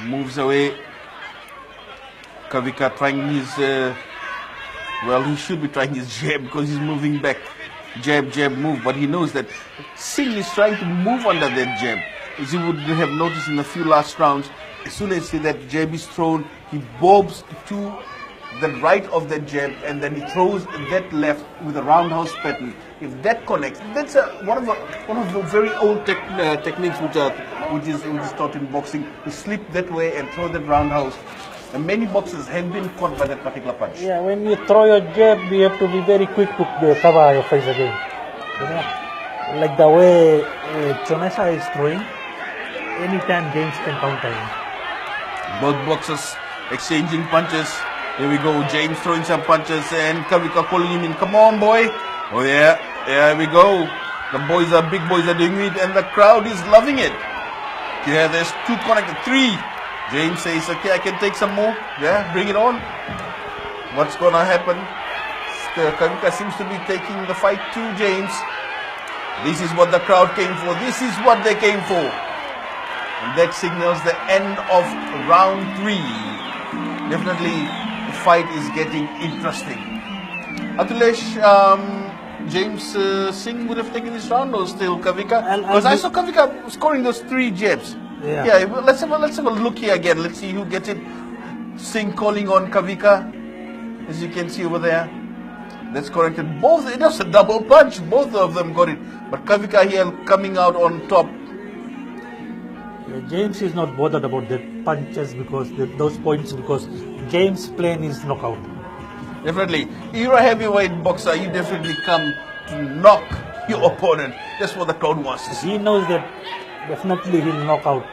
moves away. Kavika trying his, he should be trying his jab because he's moving back. Jab, move. But he knows that Singh is trying to move under that jab. As you would have noticed in the few last rounds, as soon as that jab is thrown, he bobs to the right of that jab and then he throws that left with a roundhouse pattern. If that connects, that's one of the very old techniques which is taught in boxing. To slip that way and throw that roundhouse. And many boxers have been caught by that particular punch. Yeah, when you throw your jab, you have to be very quick to cover your face again. You know, like the way Chonesa is throwing, anytime James can counter him. Both boxers exchanging punches. Here we go. James throwing some punches and Kavika calling him in. Come on, boy. Oh yeah, here we go. The boys are big boys are doing it, and the crowd is loving it. Yeah, there's 2 connected, 3. James says, okay, I can take some more. Yeah, bring it on. What's gonna happen? Kavika seems to be taking the fight to James. This is what the crowd came for. This is what they came for. And that signals the end of round 3. Definitely, the fight is getting interesting. Atulesh, James Singh would have taken this round or still Kavika? Because I saw Kavika scoring those 3 jabs. Yeah, well, let's have a look here again. Let's see who gets it. Singh calling on Kavika, as you can see over there. That's corrected. Both, it was a double punch. Both of them got it. But Kavika here coming out on top. Yeah, James is not bothered about the punches because those points, because James' plan is knockout. Definitely. You're a heavyweight boxer. You definitely come to knock your opponent. That's what the crowd wants to see. He knows that definitely he'll knock out.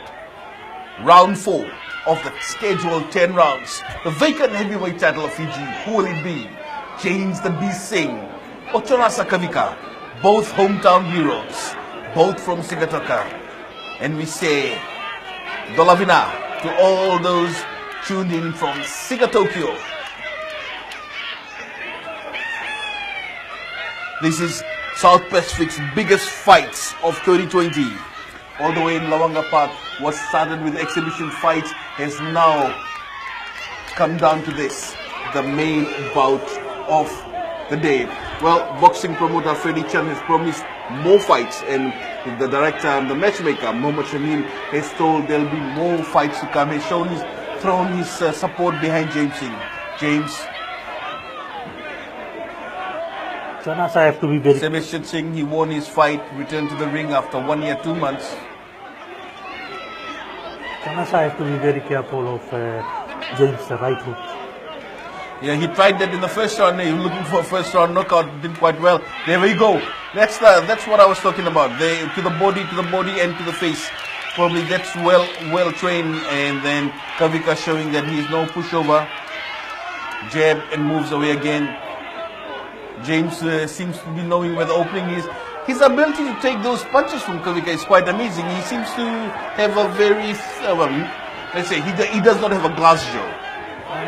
Round 4 of the scheduled 10 rounds. The vacant heavyweight title of Fiji. Who will it be? James the Beast Singh or Chonasa Kavika? Both hometown heroes. Both from Sigatoka. And we say, Dolavina to all those tuned in from Sigatokyo. This is South Pacific's biggest fights of 2020. All the way in Lawanga Park, what started with exhibition fights has now come down to this, the main bout of the day. Well, boxing promoter Freddie Chan has promised more fights, and the director and the matchmaker Mohammad Shamil has told there'll be more fights to come. He's thrown his support behind James Singh. James. Chonasa have to be very... Sebastian Singh, he won his fight, returned to the ring after 1 year, 2 months. Chonasa have to be very careful of James' right hook. Yeah, he tried that in the first round. He was looking for a first round knockout, did quite well. There we go. That's what I was talking about. To the body, and to the face. Probably that's well trained. And then Kavika showing that he is no pushover. Jab and moves away again. James seems to be knowing where the opening is. His ability to take those punches from Kavika is quite amazing. He seems to have a very, let's say, he does not have a glass jaw.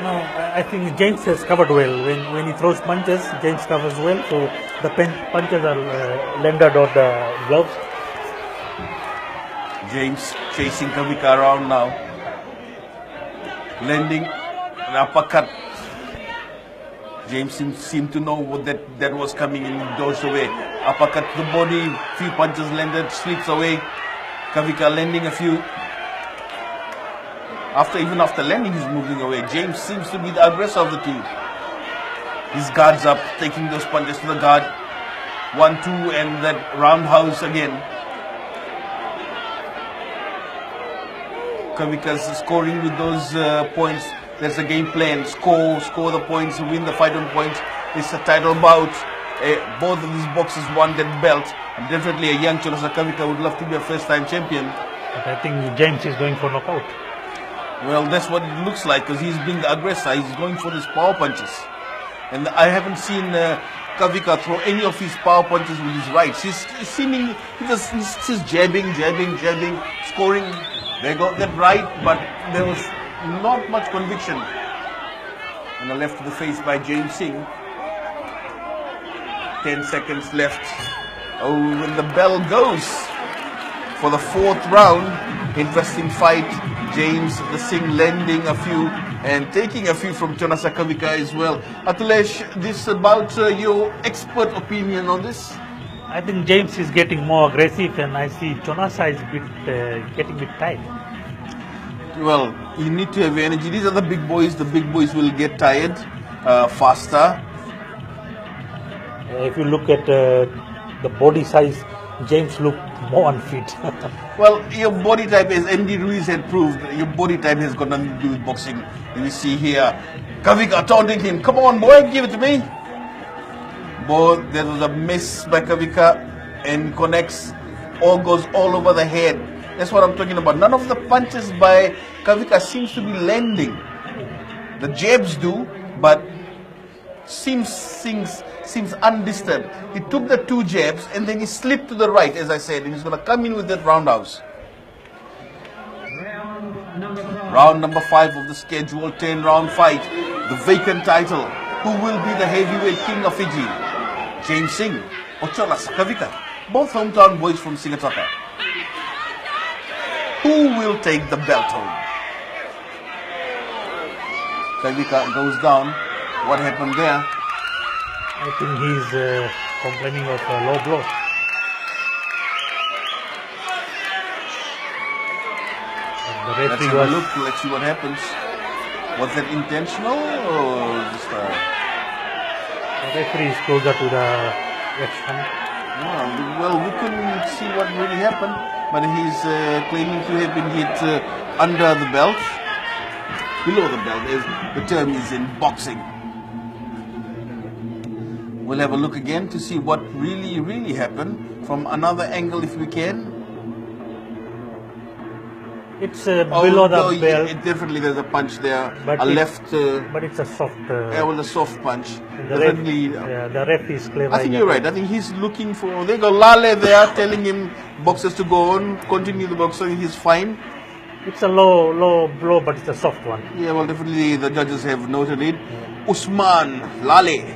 No, I think James has covered well. When he throws punches, James covers well. So the punches are landed on the gloves. James chasing Kavika around now. Landing an uppercut. James seemed to know what that was coming and he dodged away. Uppercut to the body, few punches landed, slips away. Kavika landing a few. Even after landing, he's moving away. James seems to be the aggressor of the two. His guard's up, taking those punches to the guard. 1-2 and that roundhouse again. Kavika's scoring with those points. There's a game plan. Score the points, win the fight on points. It's a title bout. Both of these boxers won that belt. And definitely a young Chonasa Kavika would love to be a first-time champion. But I think James is going for knockout. Well, that's what it looks like because he's being the aggressor. He's going for his power punches. And I haven't seen Kavika throw any of his power punches with his right. He's just jabbing, scoring. They got that right, but there was not much conviction. And a left to the face by James Singh. 10 seconds left. Oh, when the bell goes for the 4th round. Interesting fight. James the Singh landing a few and taking a few from Chonasa Kavika as well. Atulesh, this about your expert opinion on this? I think James is getting more aggressive and I see Chonasa is getting a bit tired. Well, you need to have energy. These are the big boys. The big boys will get tired faster. If you look at the body size, James looked more unfit. Well, your body type, as Andy Ruiz had proved, your body type has got nothing to do with boxing. You see here, Kavika taunting him. Come on, boy, give it to me. Boy, there was a miss by Kavika and connects, all goes all over the head. That's what I'm talking about. None of the punches by Kavika seems to be landing. The jabs do, but seems undisturbed. He took the 2 jabs and then he slipped to the right, as I said, and he's going to come in with that roundhouse. Round number 5 of the scheduled 10-round fight. The vacant title. Who will be the heavyweight king of Fiji? James Singh or Cholas Kavika? Both hometown boys from Singataka. Who will take the belt home? Kavika goes down. What happened there? I think he's complaining of a low blow. The Let's referee have a was, look. Let's see what happens. Was that intentional or just the referee is closer to the action. well, we couldn't see what really happened, but he's claiming to have been hit under the belt, below the belt, as the term is in boxing. We'll have a look again to see what really happened from another angle if we can. It's below the belt. Definitely there's a punch there, But a it's- left, But it's a soft. well, a soft punch. The Definitely. the ref is clever. I think you're right. I think he's looking for. They got Lale there telling him boxers to go on, continue the boxing. He's fine. It's a low blow, but it's a soft one. Yeah, well, definitely the judges have noted it. Usman Lale.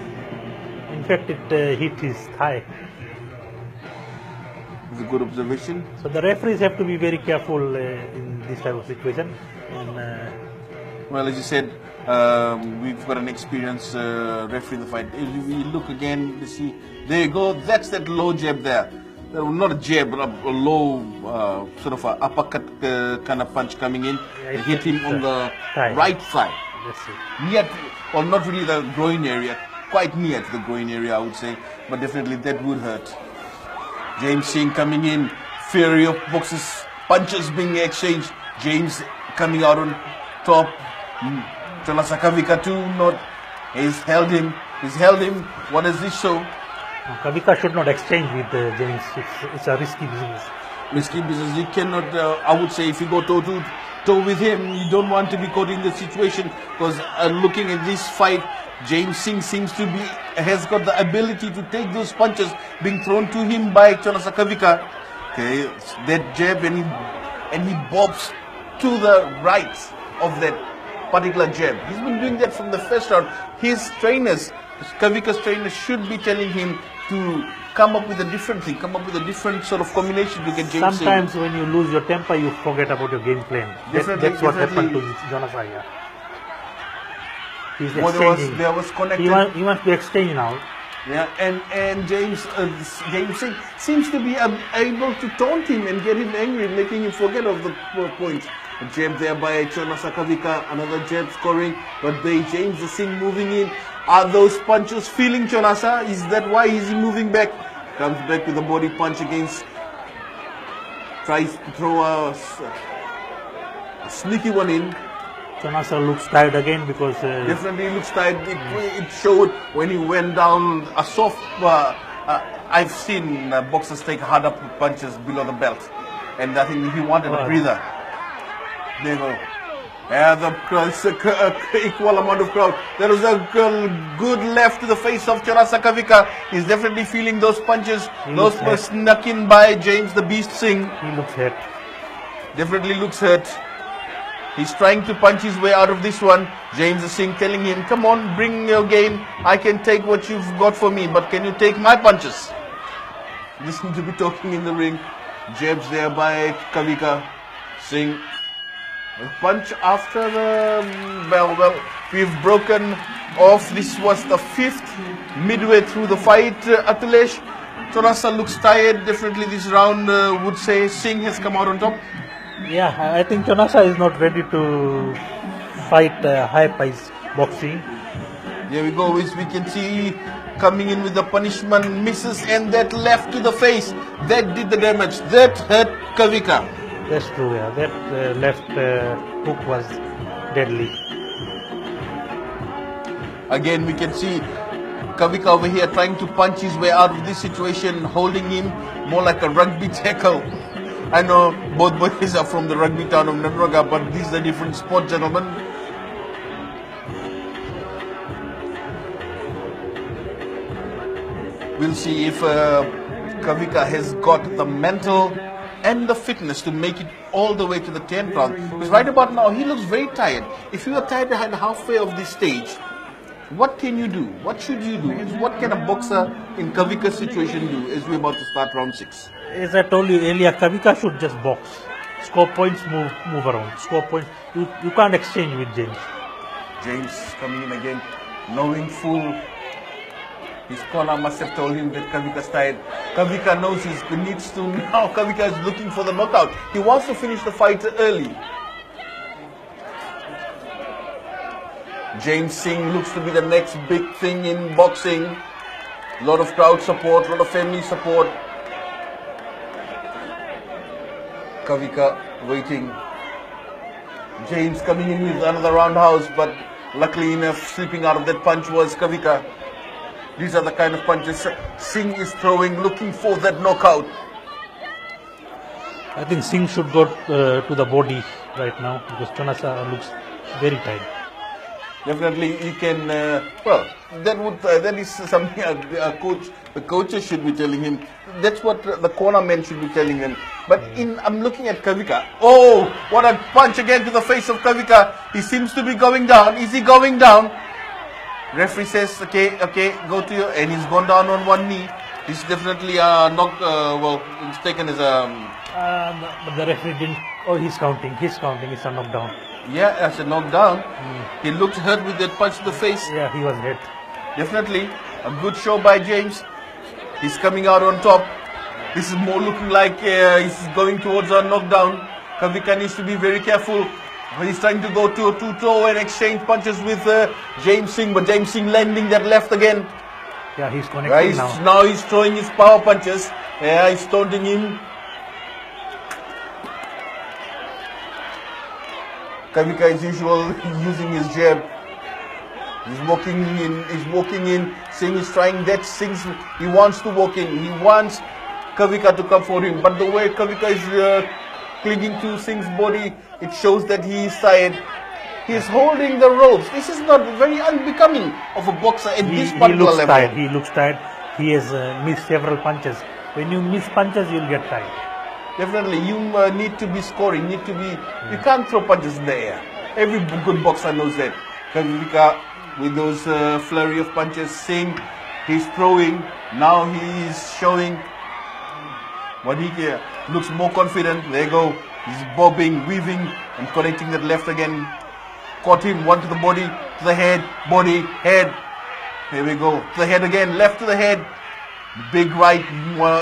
In fact, it hit his thigh. It's a good observation. So the referees have to be very careful in this type of situation. And Well, as you said, we've got an experienced referee in the fight. If we look again, you see, there you go. That's that low jab there. Not a jab, but a low sort of a uppercut kind of punch coming in. Yeah, It hit him on the thigh. right thigh. Let's see. Near, well, not really the groin area, quite near to the groin area, I would say, but definitely that would hurt. James Singh coming in, fury of boxes, punches being exchanged. James coming out on top. Cholasa Kavika too, he's held him. What does this show? Kavika should not exchange with James. It's a risky business. Risky business. You cannot, I would say, if you go toe to toe with him, you don't want to be caught in the situation, because looking at this fight, James Singh has got the ability to take those punches being thrown to him by Cholasa Kavika. Okay, that jab and he bobs to the right of that particular jab. He's been doing that from the first round. His trainers, Kavika's trainers, should be telling him to come up with a different thing, come up with a different sort of combination to get James Sometimes Singh. when you lose your temper, you forget about your game plan. That's what happened to Jonas Aya. He's exchanging. There was connected. He wants to exchange now. Yeah, and James Singh seems to be able to taunt him and get him angry, making him forget of the point. A jab there by Cholasa Kavika, another jab scoring, but by James Singh moving in. Are those punches feeling Cholasa? Is that why he's moving back? Comes back with a body punch against, tries to throw a sneaky one in. Jonasa looks tired again because Definitely looks tired. It showed when he went down a soft. I've seen boxers take harder punches below the belt, and I think he wanted a breather. There you go. The equal amount of crowd. There was a good left to the face of Cholasa Kavika. He's definitely feeling those punches. Those were snuck in by James the Beast Singh. He looks hurt. Definitely looks hurt. He's trying to punch his way out of this one. James Singh telling him, come on, bring your game. I can take what you've got for me, but can you take my punches? Listen to be talking in the ring. Jabs there by Kavika Singh. A punch after the bell. Well, we've broken off. This was the 5th midway through the fight. Atulesh, Cholasa looks tired. Definitely this round would say Singh has come out on top. Yeah, I think Jonasa is not ready to fight high pace boxing. There we go. We can see coming in with the punishment, misses, and that left to the face. That did the damage. That hurt Kavika. That's true, yeah. That left hook was deadly. Again, we can see Kavika over here trying to punch his way out of this situation, holding him more like a rugby tackle. I know both boys are from the rugby town of Nadroga, but this is a different sport, gentlemen. We'll see if Kavika has got the mental and the fitness to make it all the way to the 10th round. Because right about now, he looks very tired. If you are tired at halfway of this stage, what can you do? What should you do? What can a boxer in Kavika's situation do as we're about to start round 6? As I told you earlier, Kavika should just box. Score points, move around. Score points. You can't exchange with James. James coming in again, knowing full. His corner must have told him that Kavika's tired. Kavika knows he needs to now. Kavika is looking for the knockout. He wants to finish the fight early. James Singh looks to be the next big thing in boxing. A lot of crowd support, a lot of family support. Kavika waiting. James coming in with another roundhouse, but luckily enough, slipping out of that punch was Kavika. These are the kind of punches Singh is throwing, looking for that knockout. I think Singh should go to the body right now because Chanasa looks very tired. Definitely, he can. Well, that is something the coaches should be telling him. That's what the corner men should be telling him. But I'm looking at Kavika. Oh, what a punch again to the face of Kavika. He seems to be going down. Is he going down? Referee says, okay, go to your, and he's gone down on one knee. He's definitely knocked. Well, it's taken as a. But the referee didn't. Oh, he's counting. It's a knockdown. Yeah, as a knockdown. He looked hurt with that punch to the face. Yeah, he was hit. Definitely a good show by James. He's coming out on top. This is more looking like he's going towards a knockdown. Kavika needs to be very careful. He's trying to go to a two-toe and exchange punches with James Singh, but James Singh landing that left again. Yeah, he's connecting now. Now he's throwing his power punches. Yeah, he's taunting him. Kavika, as usual, using his jab. He's walking in. Singh is trying that. He wants to walk in. He wants Kavika to come for him. But the way Kavika is clinging to Singh's body, it shows that he is tired. He is holding the ropes. This is not very unbecoming of a boxer at this particular level. He looks tired. He has missed several punches. When you miss punches, you'll get tired. Definitely, you need to be scoring. You can't throw punches in the air. Every good boxer knows that. Kavika with those flurry of punches. Singh, he's throwing. Now he's showing what he looks more confident. There you go. He's bobbing, weaving, and connecting that left again. Caught him. One to the body, to the head, body, head. Here we go. To the head again. Left to the head. Big right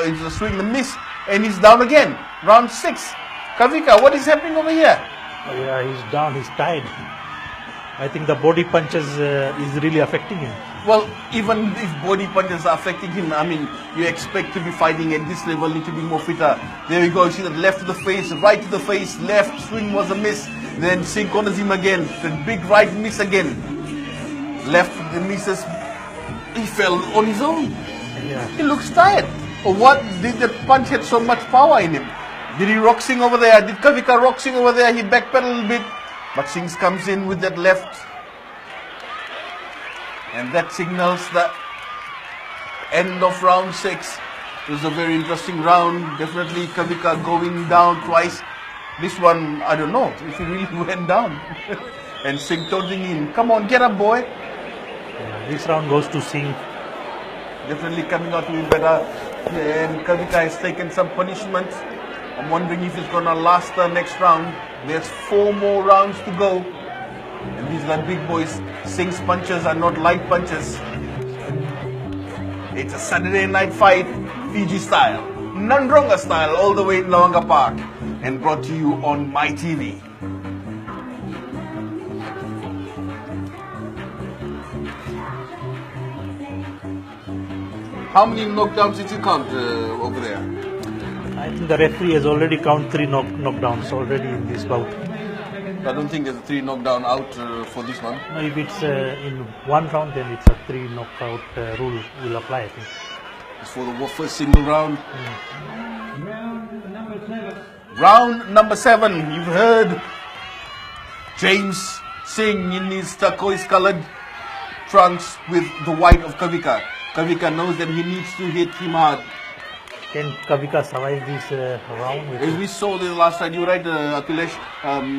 into the swing, the miss, and he's down again. Round 6. Kavika, what is happening over here? Oh, yeah, he's down. He's tired. I think the body punches is really affecting him. Well, even if body punches are affecting him, I mean, you expect to be fighting at this level, need to be more fitter. There we go. You see that left to the face, right to the face, left swing was a miss. Then Singh corners him again. The big right miss again. Left the misses. He fell on his own. Yeah. He looks tired. Or what did the punch have so much power in him? Did he rock Singh over there? Did Kavika rock Singh over there? He backpedaled a little bit. But Singh comes in with that left. And that signals the end of round 6. It was a very interesting round. Definitely Kavika going down twice. This one, I don't know if he really went down. And Singh taunting him. Come on, get up, boy. Yeah, this round goes to Singh. Definitely coming out to be better. And Kavika has taken some punishment. I'm wondering if it's going to last the next round. There's 4 more rounds to go. And these are big boys. Singh's punches are not light punches. It's a Saturday night fight, Fiji style. Nandronga style, all the way in Lawanga Park. And brought to you on My TV. How many knockdowns did you count over there? I think the referee has already counted 3 knockdowns already in this bout. I don't think there's a 3 knockdown out for this one. No, if it's in one round, then it's a 3 knockout rule will apply, I think. It's for the first single round. Round number 7. You've heard James Singh in his turquoise-colored trunks with the white of Kavika. Kavika knows that he needs to hit him hard. Can Kavika survive this round? As we saw the last time, you're right, Akhilesh,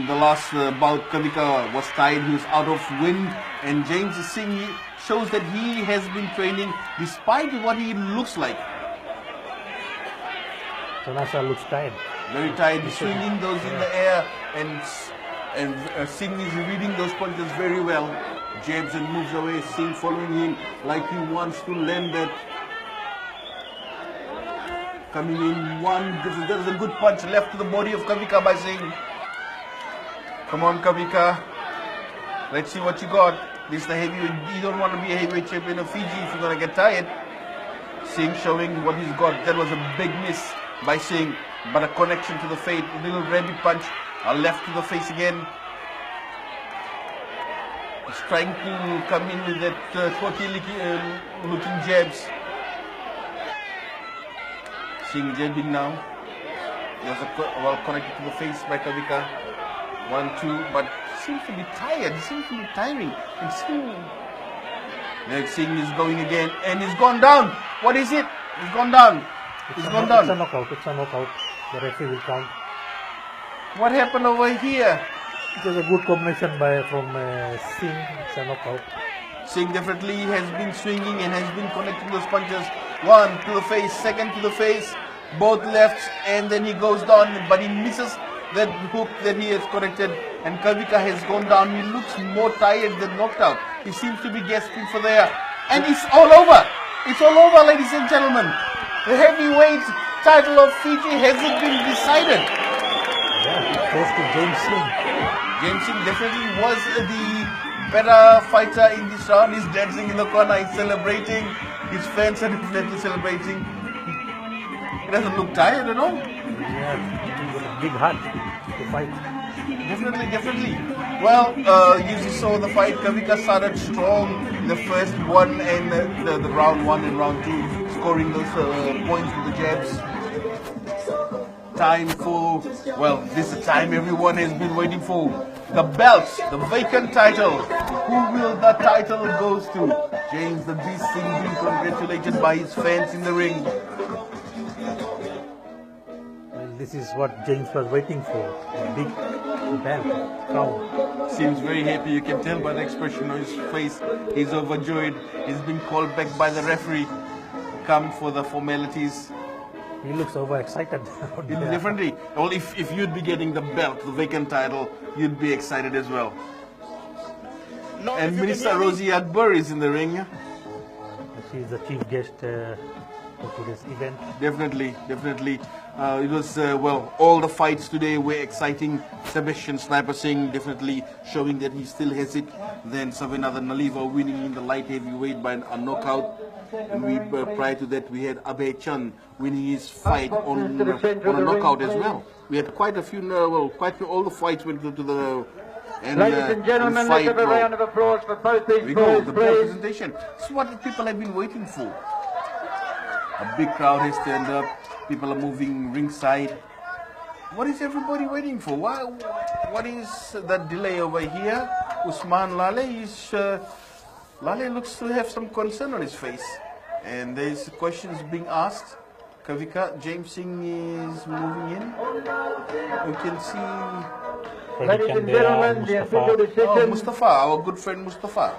the last bout, Kavika was tired, he was out of wind, and James Singh shows that he has been training despite what he looks like. Tanasha looks tired. Very tired, he's swinging those in the air, and Singh is reading those punches very well. James moves away, Singh following him like he wants to land that. Coming in one, there's a good punch left to the body of Kavika by Singh. Come on, Kavika. Let's see what you got. This is the heavyweight. You don't want to be a heavyweight champion of Fiji if you're going to get tired. Singh showing what he's got. That was a big miss by Singh, but a connection to the face. A little rabbit punch. A left to the face again. He's trying to come in with that quirky-looking jabs. Singh jabbing now. There's a well connected to the face by Kavika. 1, 2, but seems to be tired. Seems to be tiring. And Singh is going again, and he's gone down. What is it? He's gone down. He's gone down. It's a knockout. It's a knockout. The referee will count. What happened over here? It was a good combination from Singh. It's a knockout. Singh definitely has been swinging and has been connecting those punches. 1 to the face, 2nd to the face, both lefts, and then he goes down, but he misses that hook that he has corrected, and Kavika has gone down. He looks more tired than knocked out. He seems to be gasping for the air, and it's all over. It's all over, ladies and gentlemen. The heavyweight title of Fiji hasn't been decided. Yeah, it goes to James Singh. James Singh definitely was the better fighter in this round. He's dancing in the corner, he's celebrating. His fans are definitely celebrating. He doesn't look tired at all. Yeah, he's got a big heart to fight. Definitely. Well, you saw the fight. Kavika started strong the first one and the round 1 and round 2, scoring those points with the jabs. Time for, well, this is the time everyone has been waiting for. The belts, the vacant title. Who will the title goes to? James the Beast Singh being congratulated by his fans in the ring. Well, this is what James was waiting for. A big belt, crown. Seems very happy, you can tell by the expression on his face. He's overjoyed. He's been called back by the referee. Come for the formalities. He looks overexcited. Definitely. Well, if you'd be getting the belt, the vacant title, you'd be excited as well. No, and Minister Rosie Akbar is in the ring. She's the chief guest for today's event. Definitely. It was, well, all the fights today were exciting. Sebastian Sniper Singh definitely showing that he still has it. Then Savinathan Naliva winning in the light heavyweight by a knockout. And prior to that, we had Abhay Chand winning his fight on a knockout as well. We had quite a few, all the fights went to the... Ladies and gentlemen, let's have a round of applause for both these boys, the please. presentation. This is what people have been waiting for. A big crowd has turned up. People are moving ringside. What is everybody waiting for? What is the delay over here? Usman Lale looks to have some concern on his face. And there's questions being asked. Kavika, James Singh is moving in. You can see... Ladies and gentlemen, the official decision. Oh, Mustafa, our good friend Mustafa.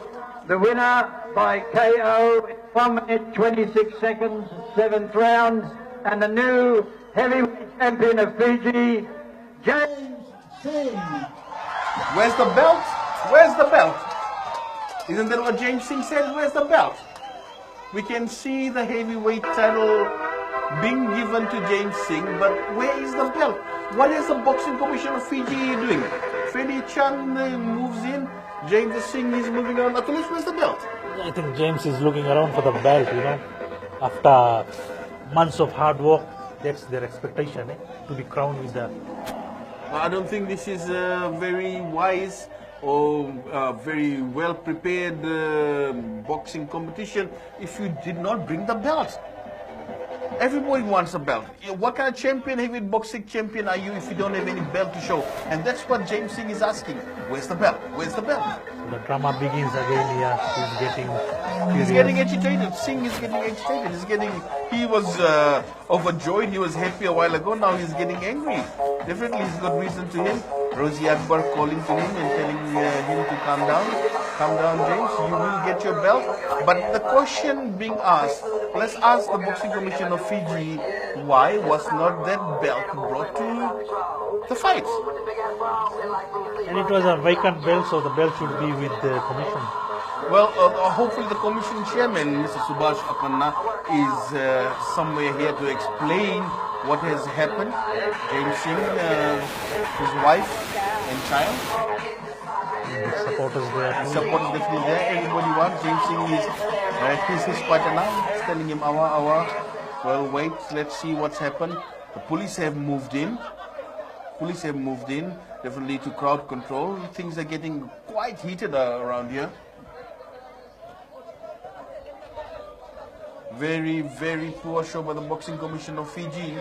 The winner by KO in 1 minute 26 seconds, 7th round, and the new heavyweight champion of Fiji, James Singh. Where's the belt? Where's the belt? Isn't that what James Singh said? Where's the belt? We can see the heavyweight title being given to James Singh, but where is the belt? What is the Boxing Commission of Fiji doing? Freddie Chan moves in, James Singh is moving around. Atulish, where's the belt? I think James is looking around for the belt, you know. after months of hard work, that's their expectation, to be crowned with the. I don't think this is a very wise or very well prepared boxing competition if you did not bring the belt. Everybody wants a belt. What kind of champion, heavyweight boxing champion are you if you don't have any belt to show? And that's what James Singh is asking. Where's the belt? Where's the belt? The drama begins again here. He's getting agitated. Singh is getting agitated. He was overjoyed. He was happy a while ago. Now he's getting angry. Definitely he's got reason to him. Rosie Akbar calling to him and telling him to calm down. Calm down, James. You will get your belt. But the question being asked, let's ask the Boxing Commission of Fiji, why was not that belt brought to the fight? And it was a vacant belt, so the belt should be with the commission. Well, hopefully the commission chairman, Mr. Subhash Apanna, is somewhere here to explain what has happened. James Singh, his wife and child. The supporters there. Supporters definitely there. Everybody wants. James Singh is his partner now. He's telling him, well, wait, let's see what's happened. The police have moved in. Definitely to crowd control. Things are getting quite heated around here. Very, very poor show by the Boxing Commission of Fiji.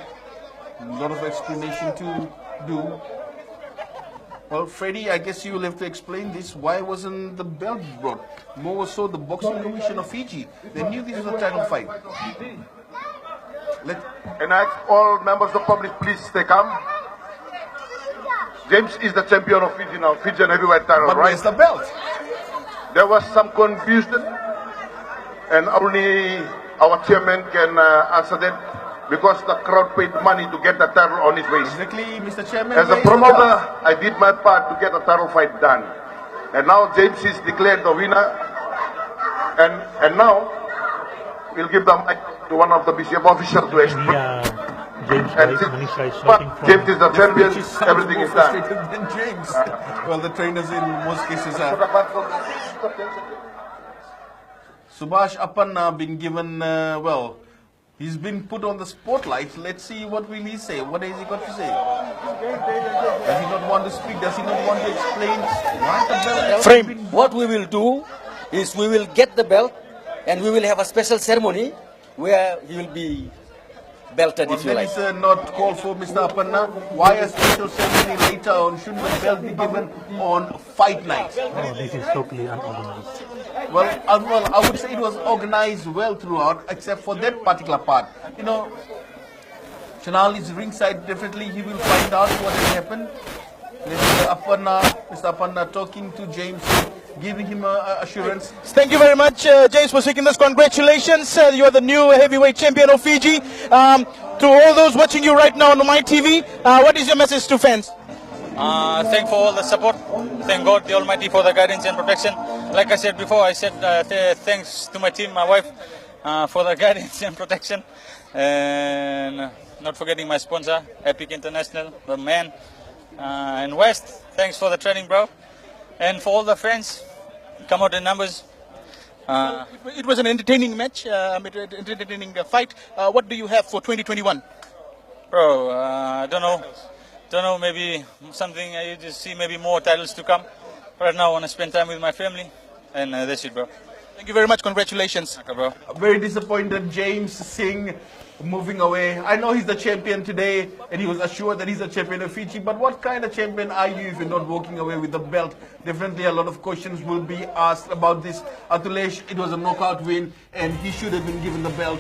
A lot of explanation to do. Well, Freddie, I guess you will have to explain this. Why wasn't the belt brought? More so the Boxing Commission of Fiji. They knew this was a title fight. And I ask all members of the public, please stay calm. James is the champion of Fiji now, Fijian heavyweight title, but right? Where's the belt? There was some confusion, and only our chairman can answer that, because the crowd paid money to get the title on its waist. Exactly, Mr. Chairman. As a promoter, I did my part to get the title fight done. And now James is declared the winner. And now we'll give the mic to one of the BCF officers to explain. James James is the champion, everything is done. Than James. Well, the trainers in most cases are. Subhash Apanna been given, he's been put on the spotlight. Let's see what will he say. What has he got to say? Does he not want to speak? Does he not want to explain why the belt? Frame. What we will do is we will get the belt and we will have a special ceremony where he will be belted, if you like. That is not called for, Mr. Apanna. Why a special ceremony later on? Shouldn't the belt be given on fight night? Oh, this is totally unorganized. Well, I would say it was organized well throughout, except for that particular part. You know, Chanal is ringside. Definitely, he will find out what has happened. Mr. Apanna talking to James, giving him assurance. Thank you very much, James, for speaking this. Congratulations. You are the new heavyweight champion of Fiji. To all those watching you right now on my TV, what is your message to fans? Thank for all the support. Thank God the Almighty for the guidance and protection. Like I said before, I said thanks to my team, my wife, for the guidance and protection. And not forgetting my sponsor, Epic International, the man, and West. Thanks for the training, bro. And for all the friends, come out in numbers. It was an entertaining match, entertaining fight. What do you have for 2021? Bro, I don't know, maybe something, you just see maybe more titles to come. Right now I want to spend time with my family, and that's it, bro. Thank you very much, congratulations. Okay, bro. Very disappointed, James Singh moving away. I know he's the champion today, and he was assured that he's a champion of Fiji, but what kind of champion are you if you're not walking away with the belt? Definitely a lot of questions will be asked about this. Atulesh, it was a knockout win, and he should have been given the belt.